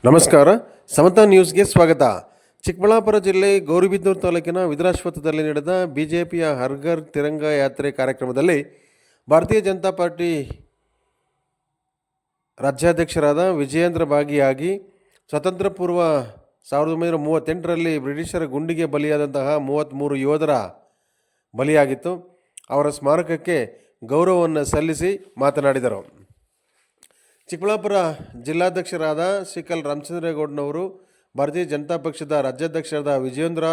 ನಮಸ್ಕಾರ. ಸಮತಾ ನ್ಯೂಸ್ಗೆ ಸ್ವಾಗತ. ಚಿಕ್ಕಬಳ್ಳಾಪುರ ಜಿಲ್ಲೆ ಗೌರಿಬಿದನೂರು ತಾಲೂಕಿನ ವಿಧುರಾಶ್ವತ್ಥದಲ್ಲಿ ನಡೆದ ಬಿಜೆಪಿಯ ಹರ್ ಘರ್ ತಿರಂಗ ಯಾತ್ರೆ ಕಾರ್ಯಕ್ರಮದಲ್ಲಿ ಭಾರತೀಯ ಜನತಾ ಪಾರ್ಟಿ ರಾಜ್ಯಾಧ್ಯಕ್ಷರಾದ ವಿಜಯೇಂದ್ರ ಭಾಗಿಯಾಗಿ ಸ್ವತಂತ್ರ ಪೂರ್ವ 1938ರಲ್ಲಿ ಬ್ರಿಟಿಷರ ಗುಂಡಿಗೆ ಬಲಿಯಾದಂತಹ 33 ಯೋಧರ ಬಲಿಯಾಗಿತ್ತು. ಅವರ ಸ್ಮಾರಕಕ್ಕೆ ಗೌರವವನ್ನು ಸಲ್ಲಿಸಿ ಮಾತನಾಡಿದರು. ಚಿಕ್ಕಬಳ್ಳಾಪುರ ಜಿಲ್ಲಾಧ್ಯಕ್ಷರಾದ ಶ್ರೀಕಲ್ ರಾಮಚಂದ್ರೇಗೌಡನವರು ಭಾರತೀಯ ಜನತಾ ಪಕ್ಷದ ರಾಜ್ಯಾಧ್ಯಕ್ಷರಾದ ವಿಜಯೇಂದ್ರ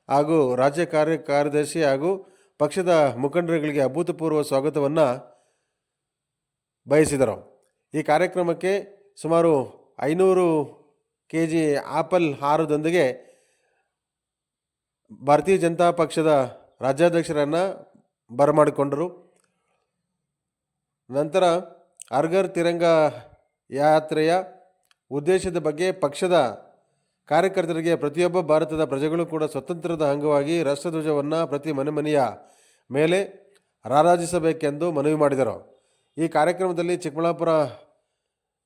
ಹಾಗೂ ರಾಜ್ಯ ಕಾರ್ಯದರ್ಶಿ ಹಾಗೂ ಪಕ್ಷದ ಮುಖಂಡರುಗಳಿಗೆ ಅಭೂತಪೂರ್ವ ಸ್ವಾಗತವನ್ನು ಬಯಸಿದರು. ಈ ಕಾರ್ಯಕ್ರಮಕ್ಕೆ ಸುಮಾರು 500 kg ಆಪಲ್ ಹಾರದೊಂದಿಗೆ ಭಾರತೀಯ ಜನತಾ ಪಕ್ಷದ ರಾಜ್ಯಾಧ್ಯಕ್ಷರನ್ನು ಬರಮಾಡಿಕೊಂಡರು. ನಂತರ ಹರ್ ಘರ್ ತಿರಂಗ ಯಾತ್ರೆಯ ಉದ್ದೇಶದ ಬಗ್ಗೆ ಪಕ್ಷದ ಕಾರ್ಯಕರ್ತರಿಗೆ ಪ್ರತಿಯೊಬ್ಬ ಭಾರತದ ಪ್ರಜೆಗಳು ಕೂಡ ಸ್ವತಂತ್ರದ ಅಂಗವಾಗಿ ರಾಷ್ಟ್ರಧ್ವಜವನ್ನು ಪ್ರತಿ ಮನೆಯ ಮೇಲೆ ರಾರಾಜಿಸಬೇಕೆಂದು ಮನವಿ ಮಾಡಿದರು. ಈ ಕಾರ್ಯಕ್ರಮದಲ್ಲಿ ಚಿಕ್ಕಬಳ್ಳಾಪುರ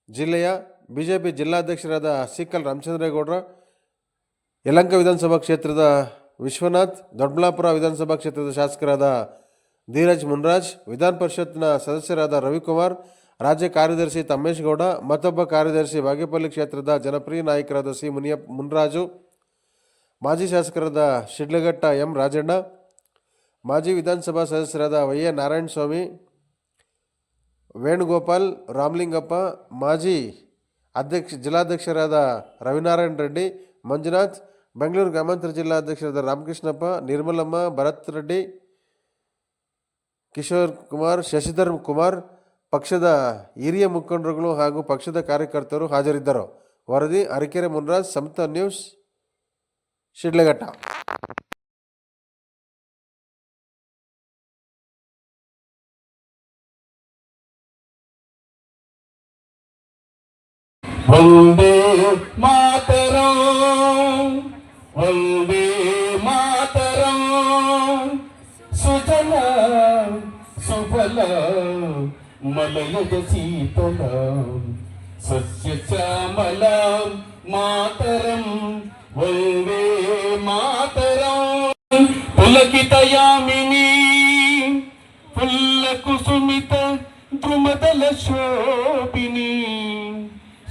ಜಿಲ್ಲೆಯ ಬಿಜೆಪಿ ಜಿಲ್ಲಾಧ್ಯಕ್ಷರಾದ ಶ್ರೀಕಲ್ ರಾಮಚಂದ್ರೇಗೌಡ, ಯಲಹಂಕ ವಿಧಾನಸಭಾ ಕ್ಷೇತ್ರದ ವಿಶ್ವನಾಥ್, ದೊಡ್ಡಬಳ್ಳಾಪುರ ವಿಧಾನಸಭಾ ಕ್ಷೇತ್ರದ ಶಾಸಕರಾದ ಧೀರಜ್ ಮುನ್ರಾಜ್, ವಿಧಾನ ಪರಿಷತ್ನ ಸದಸ್ಯರಾದ ರವಿಕುಮಾರ್, ರಾಜ್ಯ ಕಾರ್ಯದರ್ಶಿ ತಮ್ಮೇಶ್ ಗೌಡ, ಮತ್ತೊಬ್ಬ ಕಾರ್ಯದರ್ಶಿ ಬಾಗೇಪಲ್ಲಿ ಕ್ಷೇತ್ರದ ಜನಪ್ರಿಯ ನಾಯಕರಾದ ಸಿ ಮುನಿರಾಜು, ಮಾಜಿ ಶಾಸಕರಾದ ಶಿಡ್ಲಘಟ್ಟ ಎಂ ರಾಜಣ್ಣ, ಮಾಜಿ ವಿಧಾನಸಭಾ ಸದಸ್ಯರಾದ ವೈ ಎ ನಾರಾಯಣಸ್ವಾಮಿ, ವೇಣುಗೋಪಾಲ್, ರಾಮಲಿಂಗಪ್ಪ, ಮಾಜಿ ಜಿಲ್ಲಾಧ್ಯಕ್ಷರಾದ ರವಿನಾರಾಯಣ ರೆಡ್ಡಿ, ಮಂಜುನಾಥ್, ಬೆಂಗಳೂರು ಗ್ರಾಮಾಂತರ ಜಿಲ್ಲಾಧ್ಯಕ್ಷರಾದ ರಾಮಕೃಷ್ಣಪ್ಪ, ನಿರ್ಮಲಮ್ಮ, ಭರತ್ ರೆಡ್ಡಿ, ಕಿಶೋರ್ ಕುಮಾರ್, ಶಶಿಧರ್ ಕುಮಾರ್, ಪಕ್ಷದ ಹಿರಿಯ ಮುಖಂಡರುಗಳು ಹಾಗೂ ಪಕ್ಷದ ಕಾರ್ಯಕರ್ತರು ಹಾಜರಿದ್ದರು. ವರದಿ ಅರಕೆರೆ ಮುನ್ರಾಜ್, ಸಮತಾ ನ್ಯೂಸ್, ಶಿಡ್ಲಘಟ್ಟ. ವಂದೇ ಮಾತರಂ, ವಂದೇ ಮಾತರಂ, ಸುಜಲ ಸುಫಲ ಮಲಯಜ ಶೀತಲ ಸಸ್ಯ ಶ್ಯಾಮಲ ಮಾತರಂ, ವಂದೇ ಮಾತರಂ. ಪುಲಕಿತ ಯಾಮಿನಿ ಫುಲ್ಲ ಕುಸುಮಿತ ದ್ರುಮದಲ ಶೋಭಿನಿ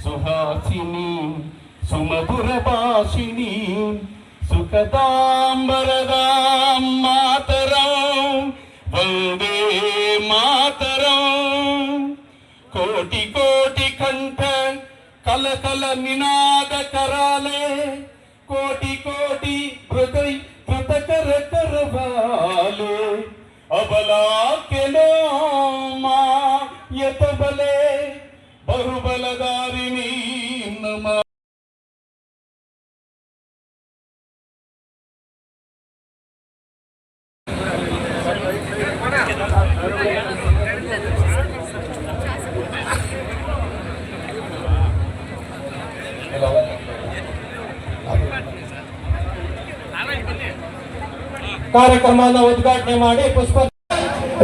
ಸುಹಾಸಿನಿ ಸುಮಧುರ ಭಾಷಿಣಿ ಸುಖದಾಂಬರದ ಮಾತರಂ, ವಂದೇ ಮಾತರಂ. ಕೋಟಿ ಕೋಟಿ ಕಂಠ ಕಲ ಕಲ ನಿನಾದ ಕರಾಲೆ, ಕೋಟಿ ಕೋಟಿ ಹೃದಯ ಕೃತಕರ ಕರವಾಲೆ, ಅಬಲಾ ಕೆಲೋ ಮಾ ಯತ ಬಲೆ ಬಹುಬಲಧಾರಿಣಿ ನಮ. ಕಾರ್ಯಕ್ರಮನ ಉದ್ಘಾಟನೆ ಮಾಡಿ ಪುಷ್ಪ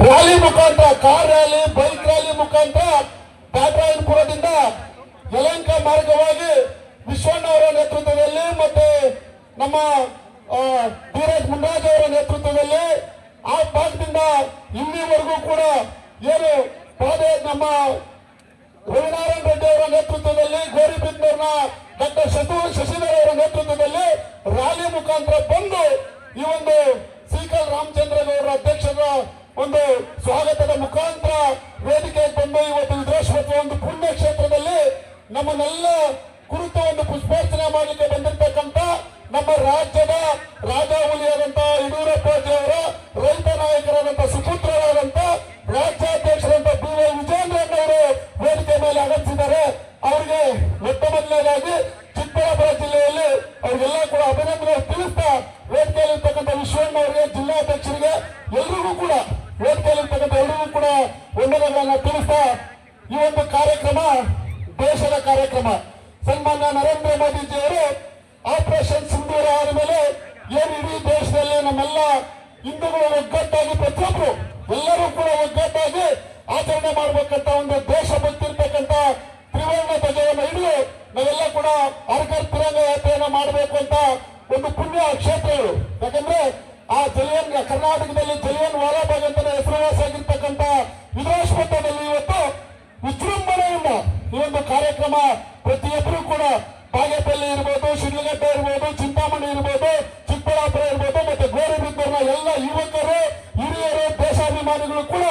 ರ್ಯಾಲಿ ಮುಖಾಂತರ, ಕಾರ್ ರ್ಯಾಲಿ, ಬೈಕ್ ರ್ಯಾಲಿ ಮುಖಾಂತರ ಬ್ಯಾಟರಾಯನಪುರದಿಂದ ಯಲಹಂಕ ಮಾರ್ಗವಾಗಿ ವಿಶ್ವಣ್ಣ ಅವರ ನೇತೃತ್ವದಲ್ಲಿ ಮತ್ತೆ ನಮ್ಮ ಧೀರಜ್ ಮುನ್ರಾಜ್ ಅವರ ನೇತೃತ್ವದಲ್ಲಿ ಆ ಭಾಗದಿಂದ ಇಲ್ಲಿವರೆಗೂ ಕೂಡ ಏನು ನಮ್ಮ ರವಿನಾರಾಯಣ ರೆಡ್ಡಿ ಅವರ ನೇತೃತ್ವದಲ್ಲಿ, ಗೌರಿಬಿದನೂರಿನ ಡಾಕ್ಟರ್ ಶಶಿಧರ್ ಅವರ ನೇತೃತ್ವದಲ್ಲಿ ರ್ಯಾಲಿ ಮುಖಾಂತರ ಬಂದು ಈ ಒಂದು ಶ್ರೀಕಲ್ ರಾಮಚಂದ್ರೇಗೌಡರ ಅಧ್ಯಕ್ಷರ ಒಂದು ಸ್ವಾಗತದ ಮುಖಾಂತರ ವೇದಿಕೆಗೆ ಬಂದು ಇವತ್ತು ವಿಧುರಾಶ್ವತ್ಥ ಒಂದು ಪುಣ್ಯ ಕ್ಷೇತ್ರದಲ್ಲಿ ನಮ್ಮನ್ನೆಲ್ಲ ಕುರಿತು ಒಂದು ಪುಷ್ಪಾರ್ಚನೆ ಮಾಡಲಿಕ್ಕೆ ಬಂದಿರತಕ್ಕಂತ ನಮ್ಮ ರಾಜ್ಯದ ರಾಜಾಹುಲಿಯಾದಂತ ಯಡಿಯೂರಪ್ಪಾಜಿ ಅವರ ರೈತ ನಾಯಕರಾದಂತ ಸುಪುತ್ರರಾದಂತ ರಾಜ್ಯಾಧ್ಯಕ್ಷರಂತ ಬಿ ವೈ ವಿಜಯೇಂದ್ರ ಅವರು ವೇದಿಕೆ ಮೇಲೆ ಆಗಮಿಸಿದ್ದಾರೆ. ಅವರಿಗೆ ಮೊಟ್ಟ ಮೊದಲನೇದಾಗಿ ಚಿಕ್ಕಬಳ್ಳಾಪುರ ಜಿಲ್ಲೆಯಲ್ಲಿ ಅವರಿಗೆಲ್ಲ ಕೂಡ ಅಭಿನಂದನೆ ತಿಳಿಸ್ತಾ, ವೇದಿಕೆಯಲ್ಲಿರ್ತಕ್ಕಂಥ ವಿಶ್ವಣ್ಣ ಅವರಿಗೆ, ಜಿಲ್ಲಾಧ್ಯಕ್ಷರಿಗೆ, ಎಲ್ರಿಗೂ ಕೂಡ ವೇದಿಕೆಯಲ್ಲಿರ್ತಕ್ಕಂಥ ಎಲ್ರಿಗೂ ಕೂಡ ವಂದನೆಗಳನ್ನ ತಿಳಿಸ್ತಾ, ಈ ಒಂದು ಕಾರ್ಯಕ್ರಮ ದೇಶದ ಕಾರ್ಯಕ್ರಮ. ಸನ್ಮಾನ್ಯ ನರೇಂದ್ರ ಮೋದಿಜಿಯವರು ಆಪರೇಷನ್ ಸಿಂಧೂರ ಆದಮೇಲೆ ಏನು ಇಡೀ ದೇಶದಲ್ಲಿ ನಮ್ಮೆಲ್ಲ ಹಿಂದೂಗಳು ಒಗ್ಗಟ್ಟಾಗಿ ಪ್ರತಿಯೊಬ್ಬರು ಎಲ್ಲರೂ ಕೂಡ ಒಗ್ಗಟ್ಟಾಗಿ ಆಚರಣೆ ಮಾಡಬೇಕಂತ ಒಂದು ದೇಶ ಭಕ್ತಿ ಇರ್ತಕ್ಕಂಥ ತ್ರಿವರ್ಣ ಧ್ವಜವನ್ನು ಹಿಡಿದು ನಾವೆಲ್ಲ ಕೂಡ ಹರ್ಘರ್ ತಿರಂಗ ಯಾತ್ರೆಯನ್ನ ಮಾಡಬೇಕು ಅಂತ ಒಂದು ಪುಣ್ಯ ಕ್ಷೇತ್ರಗಳು. ಯಾಕಂದ್ರೆ ಆ ಕರ್ನಾಟಕದಲ್ಲಿ ಜಲಿಯನ್ ವಾಲಾಬಾಗ್ ಅಂತ ಹೆಸರುವಾಸಿಯಾಗಿರ್ತಕ್ಕಂಥ ವಿಧಾನಸೌಧದಲ್ಲಿ ಇವತ್ತು ವಿಜೃಂಭಣೆಯಿಂದ ಈ ಒಂದು ಕಾರ್ಯಕ್ರಮ ಪ್ರತಿಯೊಬ್ಬರು ಕೂಡ ಬಾಗೇಪಲ್ಲಿ ಇರ್ಬೋದು, ಶಿಡ್ಲಘಟ್ಟ ಇರ್ಬೋದು, ಚಿಂತಾಮಣಿ ಇರ್ಬೋದು, ಚಿಕ್ಕಬಳ್ಳಾಪುರ ಇರ್ಬೋದು, ಮತ್ತೆ ಗೋರಿಬಿದ್ದೂರಿನ ಎಲ್ಲ ಯುವಕರು, ಹಿರಿಯರು, ದೇಶಾಭಿಮಾನಿಗಳು ಕೂಡ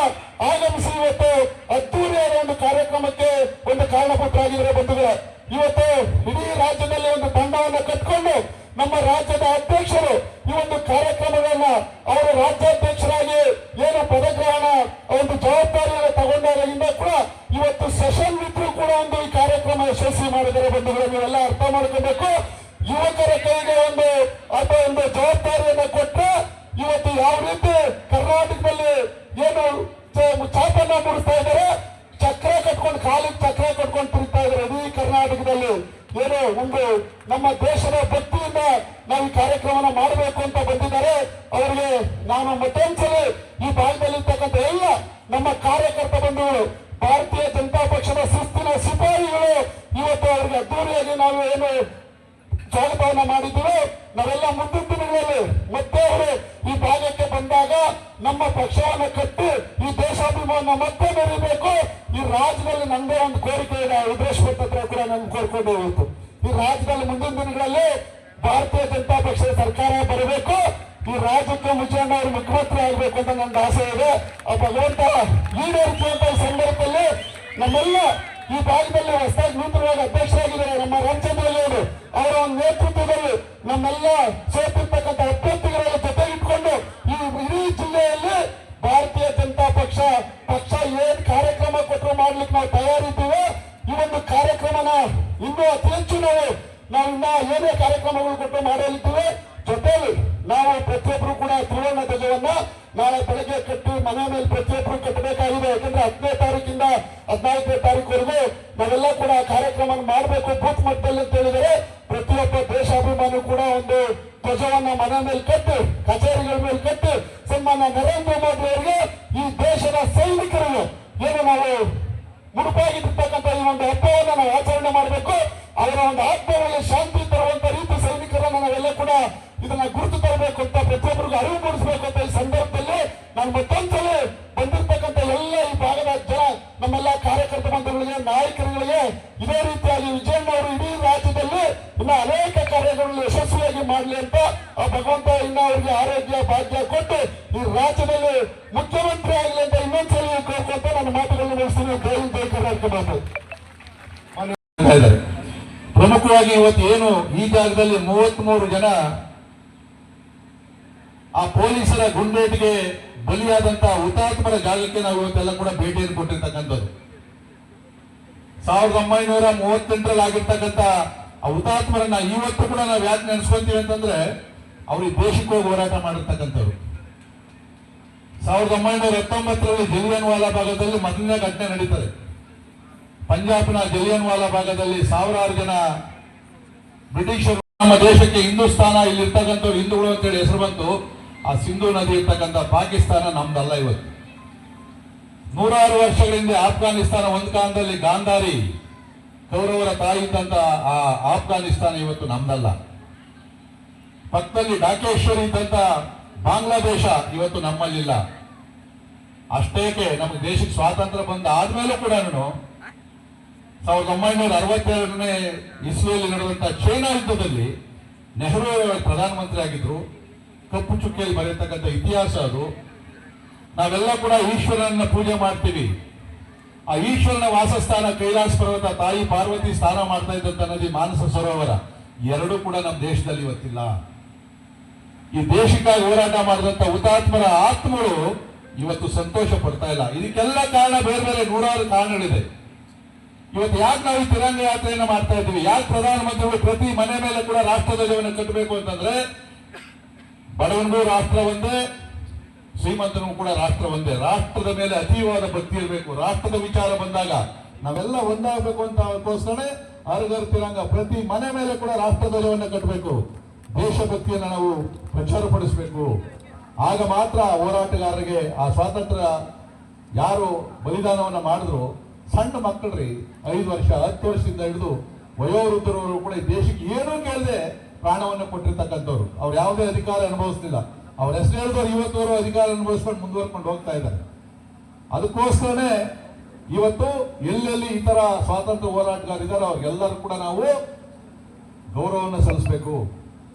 ಆಗಮಿಸಿ ಇವತ್ತು ಅದ್ದೂರಿಯಾದ ಒಂದು ಕಾರ್ಯಕ್ರಮಕ್ಕೆ ಒಂದು ಕಾರಣಭೂತರಾಗಿದ್ದಾರೆ ಬಂಧುಗಳೇ. ಇವತ್ತು ಇಡೀ ರಾಜ್ಯದಲ್ಲಿ ಒಂದು ತಂಡವನ್ನು ಕಟ್ಕೊಂಡು ನಮ್ಮ ರಾಜ್ಯದ ಅಧ್ಯಕ್ಷರು ಈ ಒಂದು ಕಾರ್ಯಕ್ರಮಗಳನ್ನ ಅವರು ರಾಜ್ಯಾಧ್ಯಕ್ಷರಾಗಿ ಏನು ಪದಗ್ರಹಣ ಒಂದು ಜವಾಬ್ದಾರಿಯನ್ನು ತಗೊಂಡಾಗಿಂದ ಕೂಡ ಇವತ್ತು ಸೆಷನ್ ಇದ್ರು ಕೂಡ ಒಂದು ಈ ಕಾರ್ಯಕ್ರಮ ಯಶಸ್ವಿ ಮಾಡಿದರೆ ಬಂಧುಗಳು. ನೀವೆಲ್ಲ ಅರ್ಥ ಮಾಡ್ಕೋಬೇಕು. ಯುವಕರ ಕೈಗೆ ಒಂದು ಅಥವಾ ಒಂದು ಜವಾಬ್ದಾರಿಯನ್ನು ಕೊಟ್ಟರೆ ಇವತ್ತು ಯಾವ ರೀತಿ ಕರ್ನಾಟಕದಲ್ಲಿ ಏನು ಚಾಪನ್ನ ಮೂಡಿಸ್ತಾ ಇದ್ದಾರೆ, ಚಕ್ರ ಕಟ್ಕೊಂಡು ಕಾಲಿಗೆ ಚಕ್ರ ಕಟ್ಕೊಂಡು ತಿರುಗ್ತಾ ಇದ್ದಾರೆ. ಇಡೀ ಕರ್ನಾಟಕದಲ್ಲಿ ಏನು ಒಂದು ನಮ್ಮ ದೇಶದ ಭಕ್ತಿಯಿಂದ ನಾವು ಈ ಕಾರ್ಯಕ್ರಮನ ಮಾಡಬೇಕು ಅಂತ ಬಂದಿದ್ದಾರೆ. ಅವರಿಗೆ ನಾನು ಮತ್ತೊಂದ್ಸಲಿ ಈ ಭಾಗದಲ್ಲಿರ್ತಕ್ಕಂಥ ಎಲ್ಲ ನಮ್ಮ ಕಾರ್ಯಕರ್ತ ಬಂಧುಗಳು, ಭಾರತೀಯ ಜನತಾ ಪಕ್ಷದ ಶಿಸ್ತಿನ ಸಿಪಾಯಿಗಳು ಇವತ್ತು ಅವರಿಗೆ ಅದ್ದೂರಿಯಾಗಿ ನಾವು ಏನು ಸ್ವಾಗತವನ್ನ ಮಾಡಿದ್ದೀವಿ. ನಾವೆಲ್ಲ ಮುಂದಿನ ದಿನಗಳಲ್ಲಿ ಮತ್ತೆ ಅವರು ಈ ಭಾಗಕ್ಕೆ ಬಂದಾಗ ನಮ್ಮ ಪಕ್ಷವನ್ನು ಕಟ್ಟಿ ಈ ದೇಶಾಭಿಮಾನ ಮತ್ತೆ ಬೆರೀಬೇಕು. ಈ ರಾಜ್ಯದಲ್ಲಿ ನಂದೇ ಒಂದು ಕೋರಿಕೆ ಇದೆ, ಉದ್ದೇಶಪಟ್ಟ ಹತ್ರ ಕೂಡ ನನ್ಗೆ ಕೋರ್ಕೊಂಡು ಹೋಯಿತು. ಈ ರಾಜ್ಯದಲ್ಲಿ ಮುಂದಿನ ದಿನಗಳಲ್ಲಿ ಭಾರತೀಯ ಜನತಾ ಪಕ್ಷದ ಸರ್ಕಾರ ಬರಬೇಕು, ಈ ರಾಜ್ಯಕ್ಕೆ ಮುಜಣ್ಣ ಅವರು ಮುಖ್ಯಮಂತ್ರಿ ಆಗಬೇಕು ಅಂತ ನನ್ನ ಆಸೆ ಇದೆ. ಆ ಭಗವಂತ ಈಡೇರಿಸುವಂತ ಈ ಸಂದರ್ಭದಲ್ಲಿ ನಮ್ಮೆಲ್ಲ ಈ ಭಾಗದಲ್ಲಿ ಹೊಸದಾಗಿ ನೂತನವಾಗಿ ಅಧ್ಯಕ್ಷರಾಗಿದ್ದಾರೆ ನಮ್ಮ ರಾಮಚಂದ್ರಗೌಡರು ಅವರ ಒಂದು ನೇತೃತ್ವದಲ್ಲಿ ನಮ್ಮೆಲ್ಲ ಸೋತಿರ್ತಕ್ಕಂಥ ಅಭ್ಯರ್ಥಿಗಳ ಜೊತೆಗಿಟ್ಕೊಂಡು ಈ ಇಡೀ ಜಿಲ್ಲೆಯಲ್ಲಿ ಭಾರತೀಯ ಜನತಾ ಪಕ್ಷ ಏನ್ ಕಾರ್ಯಕ್ರಮ ಕೊಟ್ಟರು ಮಾಡ್ಲಿಕ್ಕೆ ನಾವು ತಯಾರಿದ್ದೀವಿ. ಈ ಒಂದು ಕಾರ್ಯಕ್ರಮನ ಇನ್ನೂ ಅತಿ ಹೆಚ್ಚು ನಾವು ಇನ್ನ ಏನೇ ಕಾರ್ಯಕ್ರಮಗಳು ಕೊಟ್ಟು ಮಾಡಲಿದ್ದೀವಿ. ಜೊತೆಲಿ ನಾವು ಪ್ರತಿಯೊಬ್ಬರು ಕೂಡ ತ್ರಿವರ್ಣ ಧ್ವಜವನ್ನ ನಾಳೆ ಬೆಳಗ್ಗೆ ಕಟ್ಟಿ ಮನೆ ಮೇಲೆ ಪ್ರತಿಯೊಬ್ಬರು ಕಟ್ಟಬೇಕಾಗಿದೆ. ಯಾಕಂದ್ರೆ 10ನೇ ತಾರೀಕಿಂದ 14ನೇ ತಾರೀಕುವರೆಗೂ ನಾವೆಲ್ಲ ಕೂಡ ಕಾರ್ಯಕ್ರಮ ಮಾಡಬೇಕು ಬೂತ್ ಮಟ್ಟದಲ್ಲಿ ಅಂತ ಹೇಳಿದರೆ ಪ್ರತಿಯೊಬ್ಬ ದೇಶಾಭಿಮಾನಿ ಕೂಡ ಒಂದು ಧ್ವಜವನ್ನ ಮನೆ ಮೇಲೆ ಕಟ್ಟಿ ಕಚೇರಿಗಳ ಮೇಲೆ ಕಟ್ಟಿ ಸನ್ಮಾನ್ಯ ನರೇಂದ್ರ ಮೋದಿ ಅವರಿಗೆ ಈ ದೇಶದ ಸೈನಿಕರಿಗೆ ಏನು ನಾವು ಮುಡುಪಾಗಿರ್ತಕ್ಕಂಥ ಈ ಒಂದು ಹಬ್ಬವನ್ನು ನಾವು ಆಚರಣೆ ಮಾಡಬೇಕು. ಅವರ ಒಂದು ಆತ್ಮದಲ್ಲಿ ಶಾಂತಿ ತರುವಂತ ರೀತಿ ಸೈನಿಕರನ್ನ ನಾವೆಲ್ಲ ಕೂಡ ಇದನ್ನ ಗುರುತು ತರಬೇಕು ಅಂತ ಪ್ರತಿಯೊಬ್ಬರಿಗೂ ಅರಿವು ಮೂಡಿಸಬೇಕು ಅಂತ ಈ ಸಂದರ್ಭದಲ್ಲಿ ನಾನು ಮತ್ತೊಂದ್ಸಲಿ ಬಂದಿರ್ತಕ್ಕಂಥ ಎಲ್ಲ ಈ ಭಾಗದ ಜನ ನಮ್ಮೆಲ್ಲ ಕಾರ್ಯಕರ್ತ ಬಂಧುಗಳಿಗೆ, ನಾಯಕರುಗಳಿಗೆ ಇದೇ ರೀತಿಯಾಗಿ ವಿಜಯಣ್ಣ ಅವರು ಇಡೀ ರಾಜ್ಯದಲ್ಲಿ ಇನ್ನ ಅನೇಕ ಕಾರ್ಯಗಳನ್ನು ಯಶಸ್ವಿಯಾಗಿ ಮಾಡಲಿ ಅಂತ ಆ ಭಗವಂತ ಇನ್ನ ಅವರಿಗೆ ಆರೋಗ್ಯ ಭಾಗ್ಯ ಕೊಟ್ಟು ಈ ರಾಜ್ಯದಲ್ಲಿ ಮುಖ್ಯಮಂತ್ರಿ ಆಗಲಿ ಅಂತ ಇನ್ನೊಂದ್ಸಲಿ ಕೋರ್ಕೊಂತ ನನ್ನ ಮಾತುಗಳನ್ನು ಮುಗಿಸ್ತೀನಿ. ಜೈ ಕರ್ನಾಟಕ ಮಾತು. ಪ್ರಮುಖವಾಗಿ ಇವತ್ತು ಏನು ಈ ಜಾಗದಲ್ಲಿ 33 ಜನ ಆ ಪೊಲೀಸರ ಗುಂಡೇಟಿಗೆ ಬಲಿಯಾದಂತ ಹುತಾತ್ಮರ ಜಾಗಕ್ಕೆ ನಾವು ಇವತ್ತೆಲ್ಲ ಕೂಡ ಭೇಟಿಯನ್ನು ಕೊಟ್ಟಿರ್ತಕ್ಕಂಥದ್ದು. 1938ರಲ್ಲಿ ಆಗಿರ್ತಕ್ಕಂಥ ಆ ಹುತಾತ್ಮರನ್ನ ಇವತ್ತು ಕೂಡ ನಾವು ಯಾಕೆ ನೆನೆಸ್ಕೊಂತೀವಿ ಅಂತಂದ್ರೆ ಅವ್ರು ಈ ದೇಶಕ್ಕೆ ಹೋಗಿ ಹೋರಾಟ ಮಾಡಿರ್ತಕ್ಕಂಥವ್ರು. 1919ರಲ್ಲಿ ಜಲಿಯನ್ ವಾಲಾ ಭಾಗದಲ್ಲಿ ಮೊದಲನೇ ಘಟನೆ ನಡೀತದೆ. ಪಂಜಾಬ್ನ ಜಲಿಯನ್ ವಾಲಾ ಭಾಗದಲ್ಲಿ ಸಾವಿರಾರು ಜನ ಬ್ರಿಟಿಷರು ನಮ್ಮ ದೇಶಕ್ಕೆ ಹಿಂದೂಸ್ತಾನ ಇಲ್ಲಿರ್ತಕ್ಕಂಥವ್ರು ಹಿಂದೂಗಳು ಅಂತೇಳಿ ಹೆಸರು ಬಂತು. ಆ ಸಿಂಧೂ ನದಿ ಇರ್ತಕ್ಕಂಥ ಪಾಕಿಸ್ತಾನ ನಮ್ದಲ್ಲ. ಇವತ್ತು 100 ವರ್ಷಗಳಿಂದ ಆಫ್ಘಾನಿಸ್ತಾನ ಒಂದು ಕಾಲದಲ್ಲಿ ಗಾಂಧಾರಿ ಕೌರವರ ತಾಯಿ ಇದ್ದಂತ ಆ ಆಫ್ಘಾನಿಸ್ತಾನ ಇವತ್ತು ನಮ್ದಲ್ಲ. ಪಕ್ಕದಲ್ಲಿ ಡಾಕೇಶ್ವರಿ ಇದ್ದಂತ ಬಾಂಗ್ಲಾದೇಶ ಇವತ್ತು ನಮ್ಮಲ್ಲಿಲ್ಲ. ಅಷ್ಟೇಕೆ ನಮಗೆ ದೇಶಕ್ಕೆ ಸ್ವಾತಂತ್ರ್ಯ ಬಂದ ಆದ್ಮೇಲೂ ಕೂಡ 1962ನೇ ಇಸ್ವಿಯಲ್ಲಿ ನಡೆದಂತ ಚೈನಾ ಯುದ್ಧದಲ್ಲಿ ನೆಹರು ಪ್ರಧಾನಮಂತ್ರಿ ಆಗಿದ್ರು. ಕಪ್ಪು ಚುಕ್ಕಿಯಲ್ಲಿ ಬರೆಯತಕ್ಕಂಥ ಇತಿಹಾಸ ಅದು. ನಾವೆಲ್ಲ ಕೂಡ ಈಶ್ವರನ ಪೂಜೆ ಮಾಡ್ತೀವಿ. ಆ ಈಶ್ವರನ ವಾಸಸ್ಥಾನ ಕೈಲಾಸ ಪರ್ವತ, ತಾಯಿ ಪಾರ್ವತಿ ಸ್ನಾನ ಮಾಡ್ತಾ ಇದ್ದಂತ ನದಿ ಮಾನಸ ಸರೋವರ ಎರಡೂ ಕೂಡ ನಮ್ಮ ದೇಶದಲ್ಲಿ ಇವತ್ತಿಲ್ಲ. ಈ ದೇಶಕ್ಕಾಗಿ ಹೋರಾಟ ಮಾಡಿದಂತ ಹುತಾತ್ಮರ ಆತ್ಮಗಳು ಇವತ್ತು ಸಂತೋಷ ಪಡ್ತಾ ಇಲ್ಲ. ಇದಕ್ಕೆಲ್ಲ ಕಾರಣ ಬೇರೆ ಬೇರೆ 100 ಕಾರಣಗಳಿದೆ. ಇವತ್ತು ಯಾಕೆ ನಾವು ಈ ತಿರಂಗ ಯಾತ್ರೆಯನ್ನು ಮಾಡ್ತಾ ಇದ್ದೀವಿ, ಯಾಕೆ ಪ್ರಧಾನಮಂತ್ರಿಗಳು ಪ್ರತಿ ಮನೆ ಮೇಲೆ ಕೂಡ ರಾಷ್ಟ್ರಧ್ವಜವನ್ನು ಕಟ್ಟಬೇಕು ಅಂತಂದ್ರೆ ಬಡವನಿಗೂ ರಾಷ್ಟ್ರ ಒಂದೇ, ಶ್ರೀಮಂತನಿಗೂ ಕೂಡ ರಾಷ್ಟ್ರ ಒಂದೇ. ರಾಷ್ಟ್ರದ ಮೇಲೆ ಅತೀವಾದ ಭಕ್ತಿ ಇರಬೇಕು. ರಾಷ್ಟ್ರದ ವಿಚಾರ ಬಂದಾಗ ನಾವೆಲ್ಲ ಒಂದಾಗಬೇಕು ಅಂತ ಅದಕ್ಕೋಸ್ಕರ ಹರ್ಘರ್ ತಿರಂಗ ಪ್ರತಿ ಮನೆ ಮೇಲೆ ಕೂಡ ರಾಷ್ಟ್ರಧ್ವಜವನ್ನು ಕಟ್ಟಬೇಕು. ದೇಶಭಕ್ತಿಯನ್ನು ನಾವು ಪ್ರಚಾರ ಪಡಿಸಬೇಕು. ಆಗ ಮಾತ್ರ ಹೋರಾಟಗಾರರಿಗೆ ಆ ಸ್ವಾತಂತ್ರ್ಯ ಯಾರು ಬಲಿದಾನವನ್ನ ಮಾಡಿದ್ರು, ಸಣ್ಣ ಮಕ್ಕಳ್ರಿ 5 ವರ್ಷ 10 ವರ್ಷದಿಂದ ಹಿಡಿದು ವಯೋವೃದ್ಧರವರು ಕೂಡ ಈ ದೇಶಕ್ಕೆ ಏನೂ ಕೇಳದೆ ಪ್ರಾಣವನ್ನು ಕೊಟ್ಟಿರ್ತಕ್ಕಂಥವ್ರು. ಅವ್ರು ಯಾವುದೇ ಅಧಿಕಾರ ಅನುಭವಿಸ್ತಿಲ್ಲ. ಅವ್ರ ಹೆಸರು ಹೇಳಿದವರು ಇವತ್ತವರು ಅಧಿಕಾರ ಅನುಭವಿಸ್ಕೊಂಡು ಮುಂದುವರ್ಕೊಂಡು ಹೋಗ್ತಾ ಇದ್ದಾರೆ. ಅದಕ್ಕೋಸ್ಕರನೇ ಇವತ್ತು ಎಲ್ಲೆಲ್ಲಿ ಈ ತರ ಸ್ವಾತಂತ್ರ್ಯ ಹೋರಾಟಗಾರಿದ್ದಾರೆ ಅವ್ರಿಗೆಲ್ಲರೂ ಕೂಡ ನಾವು ಗೌರವವನ್ನು ಸಲ್ಲಿಸಬೇಕು.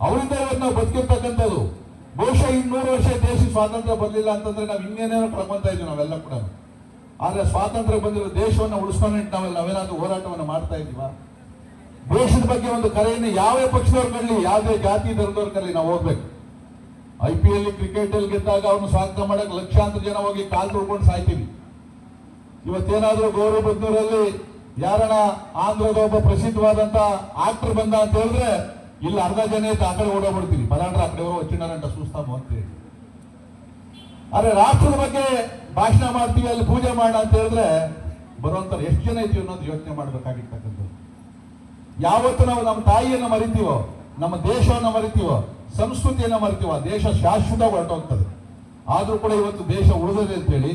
ಅವರಿಂದ ಇವತ್ತು ನಾವು ಬದುಕಿರ್ತಕ್ಕಂಥದ್ದು. ಬಹುಶಃ 200 ವರ್ಷ ದೇಶಕ್ಕೆ ಸ್ವಾತಂತ್ರ್ಯ ಬರಲಿಲ್ಲ ಅಂತಂದ್ರೆ ನಾವು ಇನ್ನೇನೇನೋ ಕಳ್ಕೊಂತ ಇದ್ವಿ ನಾವೆಲ್ಲ ಕೂಡ. ಆದ್ರೆ ಸ್ವಾತಂತ್ರ್ಯ ಬಂದಿರೋ ದೇಶವನ್ನು ಉಳಿಸ್ಕೊಂಡು ನಾವೇನಾದ್ರೂ ಹೋರಾಟವನ್ನು ಮಾಡ್ತಾ ಇದೀವ? ದೇಶದ ಬಗ್ಗೆ ಒಂದು ಕರೆಯನ್ನು ಯಾವೇ ಪಕ್ಷದವ್ರು ಕರಲಿ, ಯಾವುದೇ ಜಾತಿ ಧರ್ಮದವ್ರು ಕರಲಿ, ನಾವು ಹೋಗ್ಬೇಕು. IPL ಕ್ರಿಕೆಟ್ ಅಲ್ಲಿ ಗೆದ್ದಾಗ ಅವನು ಸ್ವಾಗತ ಮಾಡಕ್ಕೆ ಲಕ್ಷಾಂತರ ಜನ ಹೋಗಿ ಕಾಲು ತುಳ್ಕೊಂಡು ಸಾಯ್ತೀವಿ. ಇವತ್ತೇನಾದ್ರೂ ಗೌರವಬದ್ಧೂರಲ್ಲಿ ಯಾರಣ ಆಂಧ್ರದ ಒಬ್ಬ ಪ್ರಸಿದ್ಧವಾದಂತ ಆಕ್ಟರ್ ಬಂದ ಅಂತ ಹೇಳಿದ್ರೆ ಇಲ್ಲಿ ಅರ್ಧ ಜನ ಇತ್ತು ಆ ಕಡೆ ಓಡೋಗ್ಬಿಡ್ತೀವಿ. ಪದಾಂಡ್ರ ಆ ಕಡೆ వచ్చినారంట చూస్తాము ಅಂತ. ಆದ್ರೆ ರಾಷ್ಟ್ರದ ಬಗ್ಗೆ ಭಾಷಣ ಮಾಡ್ತೀವಿ, ಅಲ್ಲಿ ಪೂಜೆ ಮಾಡ ಅಂತ ಹೇಳಿದ್ರೆ ಬರುವಂತ ಎಷ್ಟು ಜನ ಇದ್ದೀವಿ ಅನ್ನೋದು ಯೋಚನೆ ಮಾಡ್ಬೇಕಾಗಿರ್ತಕ್ಕಂಥದ್ದು. ಯಾವತ್ತು ನಾವು ನಮ್ಮ ತಾಯಿಯನ್ನು ಮರಿತೀವೋ, ನಮ್ಮ ದೇಶವನ್ನು ಮರಿತೀವೋ, ಸಂಸ್ಕೃತಿಯನ್ನು ಮರಿತೀವೋ, ಆ ದೇಶ ಶಾಶ್ವತ ಹೊರಟೋಗ್ತದೆ. ಆದ್ರೂ ಕೂಡ ಇವತ್ತು ದೇಶ ಉಳಿದಿದೆ ಅಂತೇಳಿ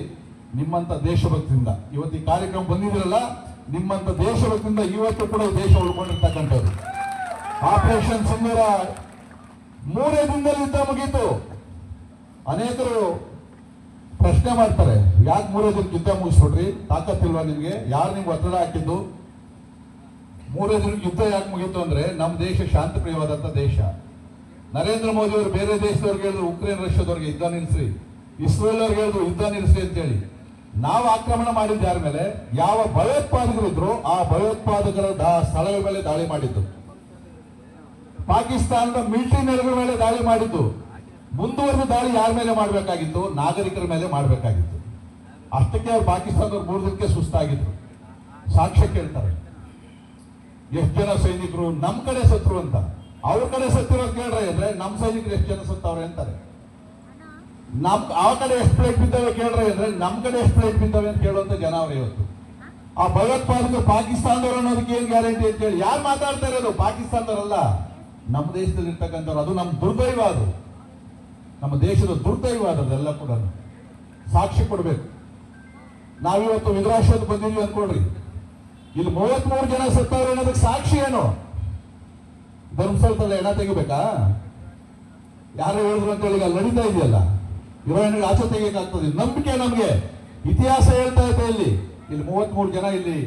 ನಿಮ್ಮಂತ ದೇಶಭಕ್ತಿಯಿಂದ ಇವತ್ತು ಈ ಕಾರ್ಯಕ್ರಮ ಬಂದಿದ್ರಲ್ಲ, ನಿಮ್ಮಂತ ದೇಶಭಕ್ತಿಯಿಂದ ಇವತ್ತು ಕೂಡ ದೇಶ ಉಳ್ಕೊಂಡಿರ್ತಕ್ಕಂಥದ್ದು. ಆಪರೇಷನ್ ಸಿಂಧೂರ 3 ದಿನದಲ್ಲಿ ಯುದ್ಧ ಮುಗೀತು. ಅನೇಕರು ಪ್ರಶ್ನೆ ಮಾಡ್ತಾರೆ, ಯಾಕೆ 3 ದಿನಕ್ಕೆ ಯುದ್ಧ ಮುಗಿಸ್ಬಿಟ್ರಿ? ತಾಕತ್ತಿಲ್ವಾ ನಿಮ್ಗೆ? ಯಾರು ನಿಮ್ಗೆ ಒತ್ತಡ ಹಾಕಿದ್ದು? 3 ದಿನಕ್ಕೆ ಯುದ್ಧ ಯಾಕೆ ಮುಗೀತು ಅಂದ್ರೆ ನಮ್ಮ ದೇಶ ಶಾಂತಿಪ್ರಿಯವಾದಂತ ದೇಶ. ನರೇಂದ್ರ ಮೋದಿ ಅವರು ಬೇರೆ ದೇಶದವ್ರಿಗೆ ಹೇಳಿದ್ರು ಉಕ್ರೇನ್ ರಷ್ಯಾದವ್ರಿಗೆ ಯುದ್ಧ ನಿಲ್ಲಿಸ್ರಿ, ಇಸ್ರೇಲ್ ಅವ್ರಿಗೆ ಹೇಳಿದ್ರು ಯುದ್ಧ ನಿಲ್ಲಿಸ್ರಿ ಅಂತೇಳಿ. ನಾವು ಆಕ್ರಮಣ ಮಾಡಿದ್ದು ಯಾರ ಮೇಲೆ? ಯಾವ ಭಯೋತ್ಪಾದಕರು ಇದ್ರು ಆ ಭಯೋತ್ಪಾದಕರ ಸ್ಥಳಗಳ ಮೇಲೆ ದಾಳಿ ಮಾಡಿದ್ದು. ಪಾಕಿಸ್ತಾನದ ಮಿಲಿಟರಿ ನೆಲೆಗಳ ಮೇಲೆ ದಾಳಿ ಮಾಡಿದ್ದು. ಮುಂದುವರೆದ ದಾಳಿ ಯಾರ ಮೇಲೆ ಮಾಡಬೇಕಾಗಿತ್ತು? ನಾಗರಿಕರ ಮೇಲೆ ಮಾಡಬೇಕಾಗಿತ್ತು. ಅಷ್ಟಕ್ಕೆ ಅವ್ರು ಪಾಕಿಸ್ತಾನದವ್ರು 3 ದಿನಕ್ಕೆ ಸುಸ್ತಾಗಿದ್ರು. ಸಾಕ್ಷ್ಯ ಕೇಳ್ತಾರೆ, ಎಷ್ಟು ಜನ ಸೈನಿಕರು ನಮ್ ಕಡೆ ಸತ್ರು ಅಂತ. ಅವ್ರ ಕಡೆ ಸತ್ತಿರೋದು ಕೇಳ್ರೆ ಅಂದ್ರೆ ನಮ್ಮ ಸೈನಿಕರು ಎಷ್ಟು ಜನ ಸತ್ತವ್ರೆ ಅಂತಾರೆ. ಆ ಕಡೆ ಎಷ್ಟು ಪ್ಲೇಟ್ ಬಿದ್ದಾವೆ ಕೇಳ್ರೆ ಅಂದ್ರೆ ನಮ್ ಕಡೆ ಎಷ್ಟು ಪ್ಲೇಟ್ ಬಿದ್ದಾವೆ ಅಂತ ಕೇಳುವಂತ ಜನ ಅವ್ರೆ ಇವತ್ತು. ಆ ಭಯೋತ್ಪಾದಕರು ಪಾಕಿಸ್ತಾನದವ್ರು ಅನ್ನೋದಕ್ಕೆ ಏನ್ ಗ್ಯಾರಂಟಿ ಅಂತ ಹೇಳಿ ಯಾರು ಮಾತಾಡ್ತಾ ಇರೋದು? ಪಾಕಿಸ್ತಾನದವರಲ್ಲ, ನಮ್ಮ ದೇಶದಲ್ಲಿ ಇರ್ತಕ್ಕಂಥವ್ರು. ಅದು ನಮ್ಮ ದುರ್ದೈವ, ಅದು ನಮ್ಮ ದೇಶದ ದುರ್ದೈವ. ಅದೆಲ್ಲ ಕೂಡ ಸಾಕ್ಷಿ ಕೊಡ್ಬೇಕು. ನಾವಿವತ್ತು ವಿಧರಾಶ್ವತ್ ಬಂದಿದ್ವಿ ಅನ್ಕೊಳ್ರಿ, ಇಲ್ಲಿ 33 ಜನ ಸತ್ತವ್ರು ಅನ್ನೋದಕ್ಕೆ ಸಾಕ್ಷಿ ಏನು? ಧರ್ಮಸ್ಥಳದಲ್ಲಿ ಹೆಣ ತೆಗಿಬೇಕಾ? ಯಾರು ಹೇಳಿದ್ರು ಅಂತ ಹೇಳಿ ಅಲ್ಲಿ ನಡೀತಾ ಇದೆಯಲ್ಲ, ಇರೋ ಹೆಣ್ಣಿಗೆ ಆಚೆ ತೆಗಿಯಕಾಗ್ತದೆ. ನಂಬಿಕೆ ನಮ್ಗೆ ಇತಿಹಾಸ ಹೇಳ್ತಾ ಇದೆ. ಇಲ್ಲಿ 33 ಜನ ಇಲ್ಲಿ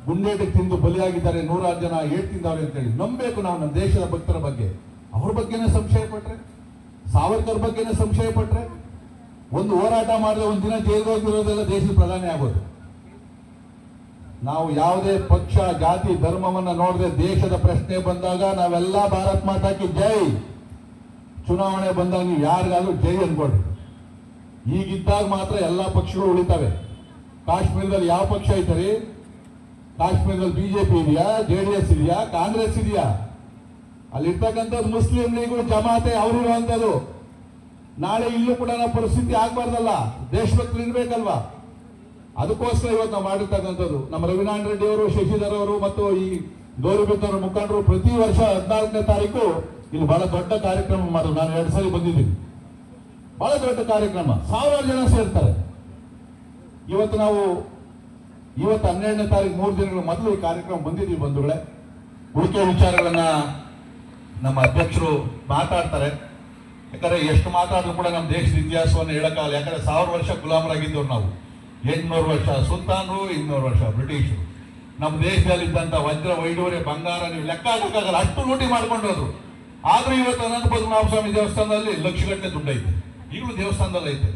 ಗುಂಡೇಟಿಗೆ ತಿಂದು ಬಲಿಯಾಗಿದ್ದಾರೆ, 106 ಜನ ಏಟ್ ತಿಂದವ್ರೆ ಅಂತೇಳಿ ನಂಬಬೇಕು ನಾವು. ನಮ್ಮ ದೇಶದ ಭಕ್ತರ ಬಗ್ಗೆ ಅವ್ರ ಬಗ್ಗೆನೇ ಸಂಶಯ ಪಟ್ರೆ, ಸಾವರ್ಕರ್ ಬಗ್ಗೆನೇ ಸಂಶಯ ಪಟ್ರೆ, ಒಂದು ಹೋರಾಟ ಮಾಡಿದ್ರೆ ಒಂದ್ ದಿನ ಜೈಲಿಗೆ ಹೋಗಿರೋದೆಲ್ಲ ದೇಶದ ಪ್ರಧಾನಿ ಆಗೋದು. ನಾವು ಯಾವುದೇ ಪಕ್ಷ ಜಾತಿ ಧರ್ಮವನ್ನ ನೋಡದೆ ದೇಶದ ಪ್ರಶ್ನೆ ಬಂದಾಗ ನಾವೆಲ್ಲ ಭಾರತ್ ಮಾತಾ ಕಿ ಜೈ, ಚುನಾವಣೆ ಬಂದಾಗ ನೀವು ಯಾರಿಗಾದ್ರೂ ಜೈ ಅನ್ಕೊಳ್ರಿ. ಈಗಿದ್ದಾಗ ಮಾತ್ರ ಎಲ್ಲಾ ಪಕ್ಷಗಳು ಉಳಿತವೆ. ಕಾಶ್ಮೀರದಲ್ಲಿ ಯಾವ ಪಕ್ಷ ಐತರಿ? ಕಾಶ್ಮೀರದಲ್ಲಿ ಬಿಜೆಪಿ ಇದೆಯಾ, JDS ಇದೆಯಾ, ಕಾಂಗ್ರೆಸ್ ಇದೆಯಾ? ಅಲ್ಲಿರ್ತಕ್ಕಂಥದ್ದು ಮುಸ್ಲಿಂ ಲೀಗು, ಜಮಾತೆ ಅವರಿರುವಂತದ್ದು. ನಾಳೆ ಇಲ್ಲೂ ಕೂಡ ನಾವು ಪರಿಸ್ಥಿತಿ ಆಗ್ಬಾರ್ದಲ್ಲ, ದೇಶಭಕ್ತರು ಇರ್ಬೇಕಲ್ವಾ? ಅದಕ್ಕೋಸ್ಕರ ಇವತ್ತು ನಾವು ಮಾಡಿರ್ತಕ್ಕಂಥದ್ದು. ನಮ್ಮ ರವಿನಾರಾಯಣ ರೆಡ್ಡಿ ಅವರು, ಶಶಿಧರ್ ಅವರು ಮತ್ತು ಈ ಗೌರಿಬಿದನೂರು ಮುಖಂಡರು ಪ್ರತಿ ವರ್ಷ 14ನೇ ತಾರೀಕು ಇಲ್ಲಿ ಬಹಳ ದೊಡ್ಡ ಕಾರ್ಯಕ್ರಮ ಮಾಡೋದು. ನಾನು 2 ಸಲ ಬಂದಿದ್ದೀನಿ. ಬಹಳ ದೊಡ್ಡ ಕಾರ್ಯಕ್ರಮ, 1000 ಜನ ಸೇರ್ತಾರೆ. ಇವತ್ತು 12ನೇ ತಾರೀಕು 3 ದಿನಗಳ ಮೊದಲು ಈ ಕಾರ್ಯಕ್ರಮ ಬಂದಿದ್ದೀವಿ ಬಂಧುಗಳೇ. ಉಳಿಕೆ ವಿಚಾರಗಳನ್ನ ನಮ್ಮ ಅಧ್ಯಕ್ಷರು ಮಾತಾಡ್ತಾರೆ. ಯಾಕಂದ್ರೆ ಎಷ್ಟು ಮಾತಾಡಿದ್ರು ಕೂಡ ನಮ್ಮ ದೇಶದ ಇತಿಹಾಸವನ್ನು ಹೇಳಕ್ಕಾಗಲ್ಲ. ಯಾಕಂದ್ರೆ 1000 ವರ್ಷ ಗುಲಾಮರಾಗಿದ್ದವ್ರು ನಾವು. 800 ವರ್ಷ ಸುಲ್ತಾನರು, 200 ವರ್ಷ ಬ್ರಿಟಿಷರು. ನಮ್ಮ ದೇಶದಲ್ಲಿ ಇದ್ದಂತ ವಜ್ರ ವೈಡೂರ್ಯ ಬಂಗಾರ ನೀವು ಲೆಕ್ಕ ಹಾಕಕ್ಕಾಗಲ್ಲ, ಅಷ್ಟು ಲೂಟಿ ಮಾಡ್ಕೊಂಡು ಹೋದ್ರು. ಆದ್ರೂ ಇವತ್ತು ಅನಂತ ಪದ್ಮನಾಭ ಸ್ವಾಮಿ ದೇವಸ್ಥಾನದಲ್ಲಿ ಲಕ್ಷಗಟ್ಟಲೆ ದುಡ್ಡು ಐತೆ, ಈಗಲೂ ದೇವಸ್ಥಾನದಲ್ಲಿ ಐತೆ.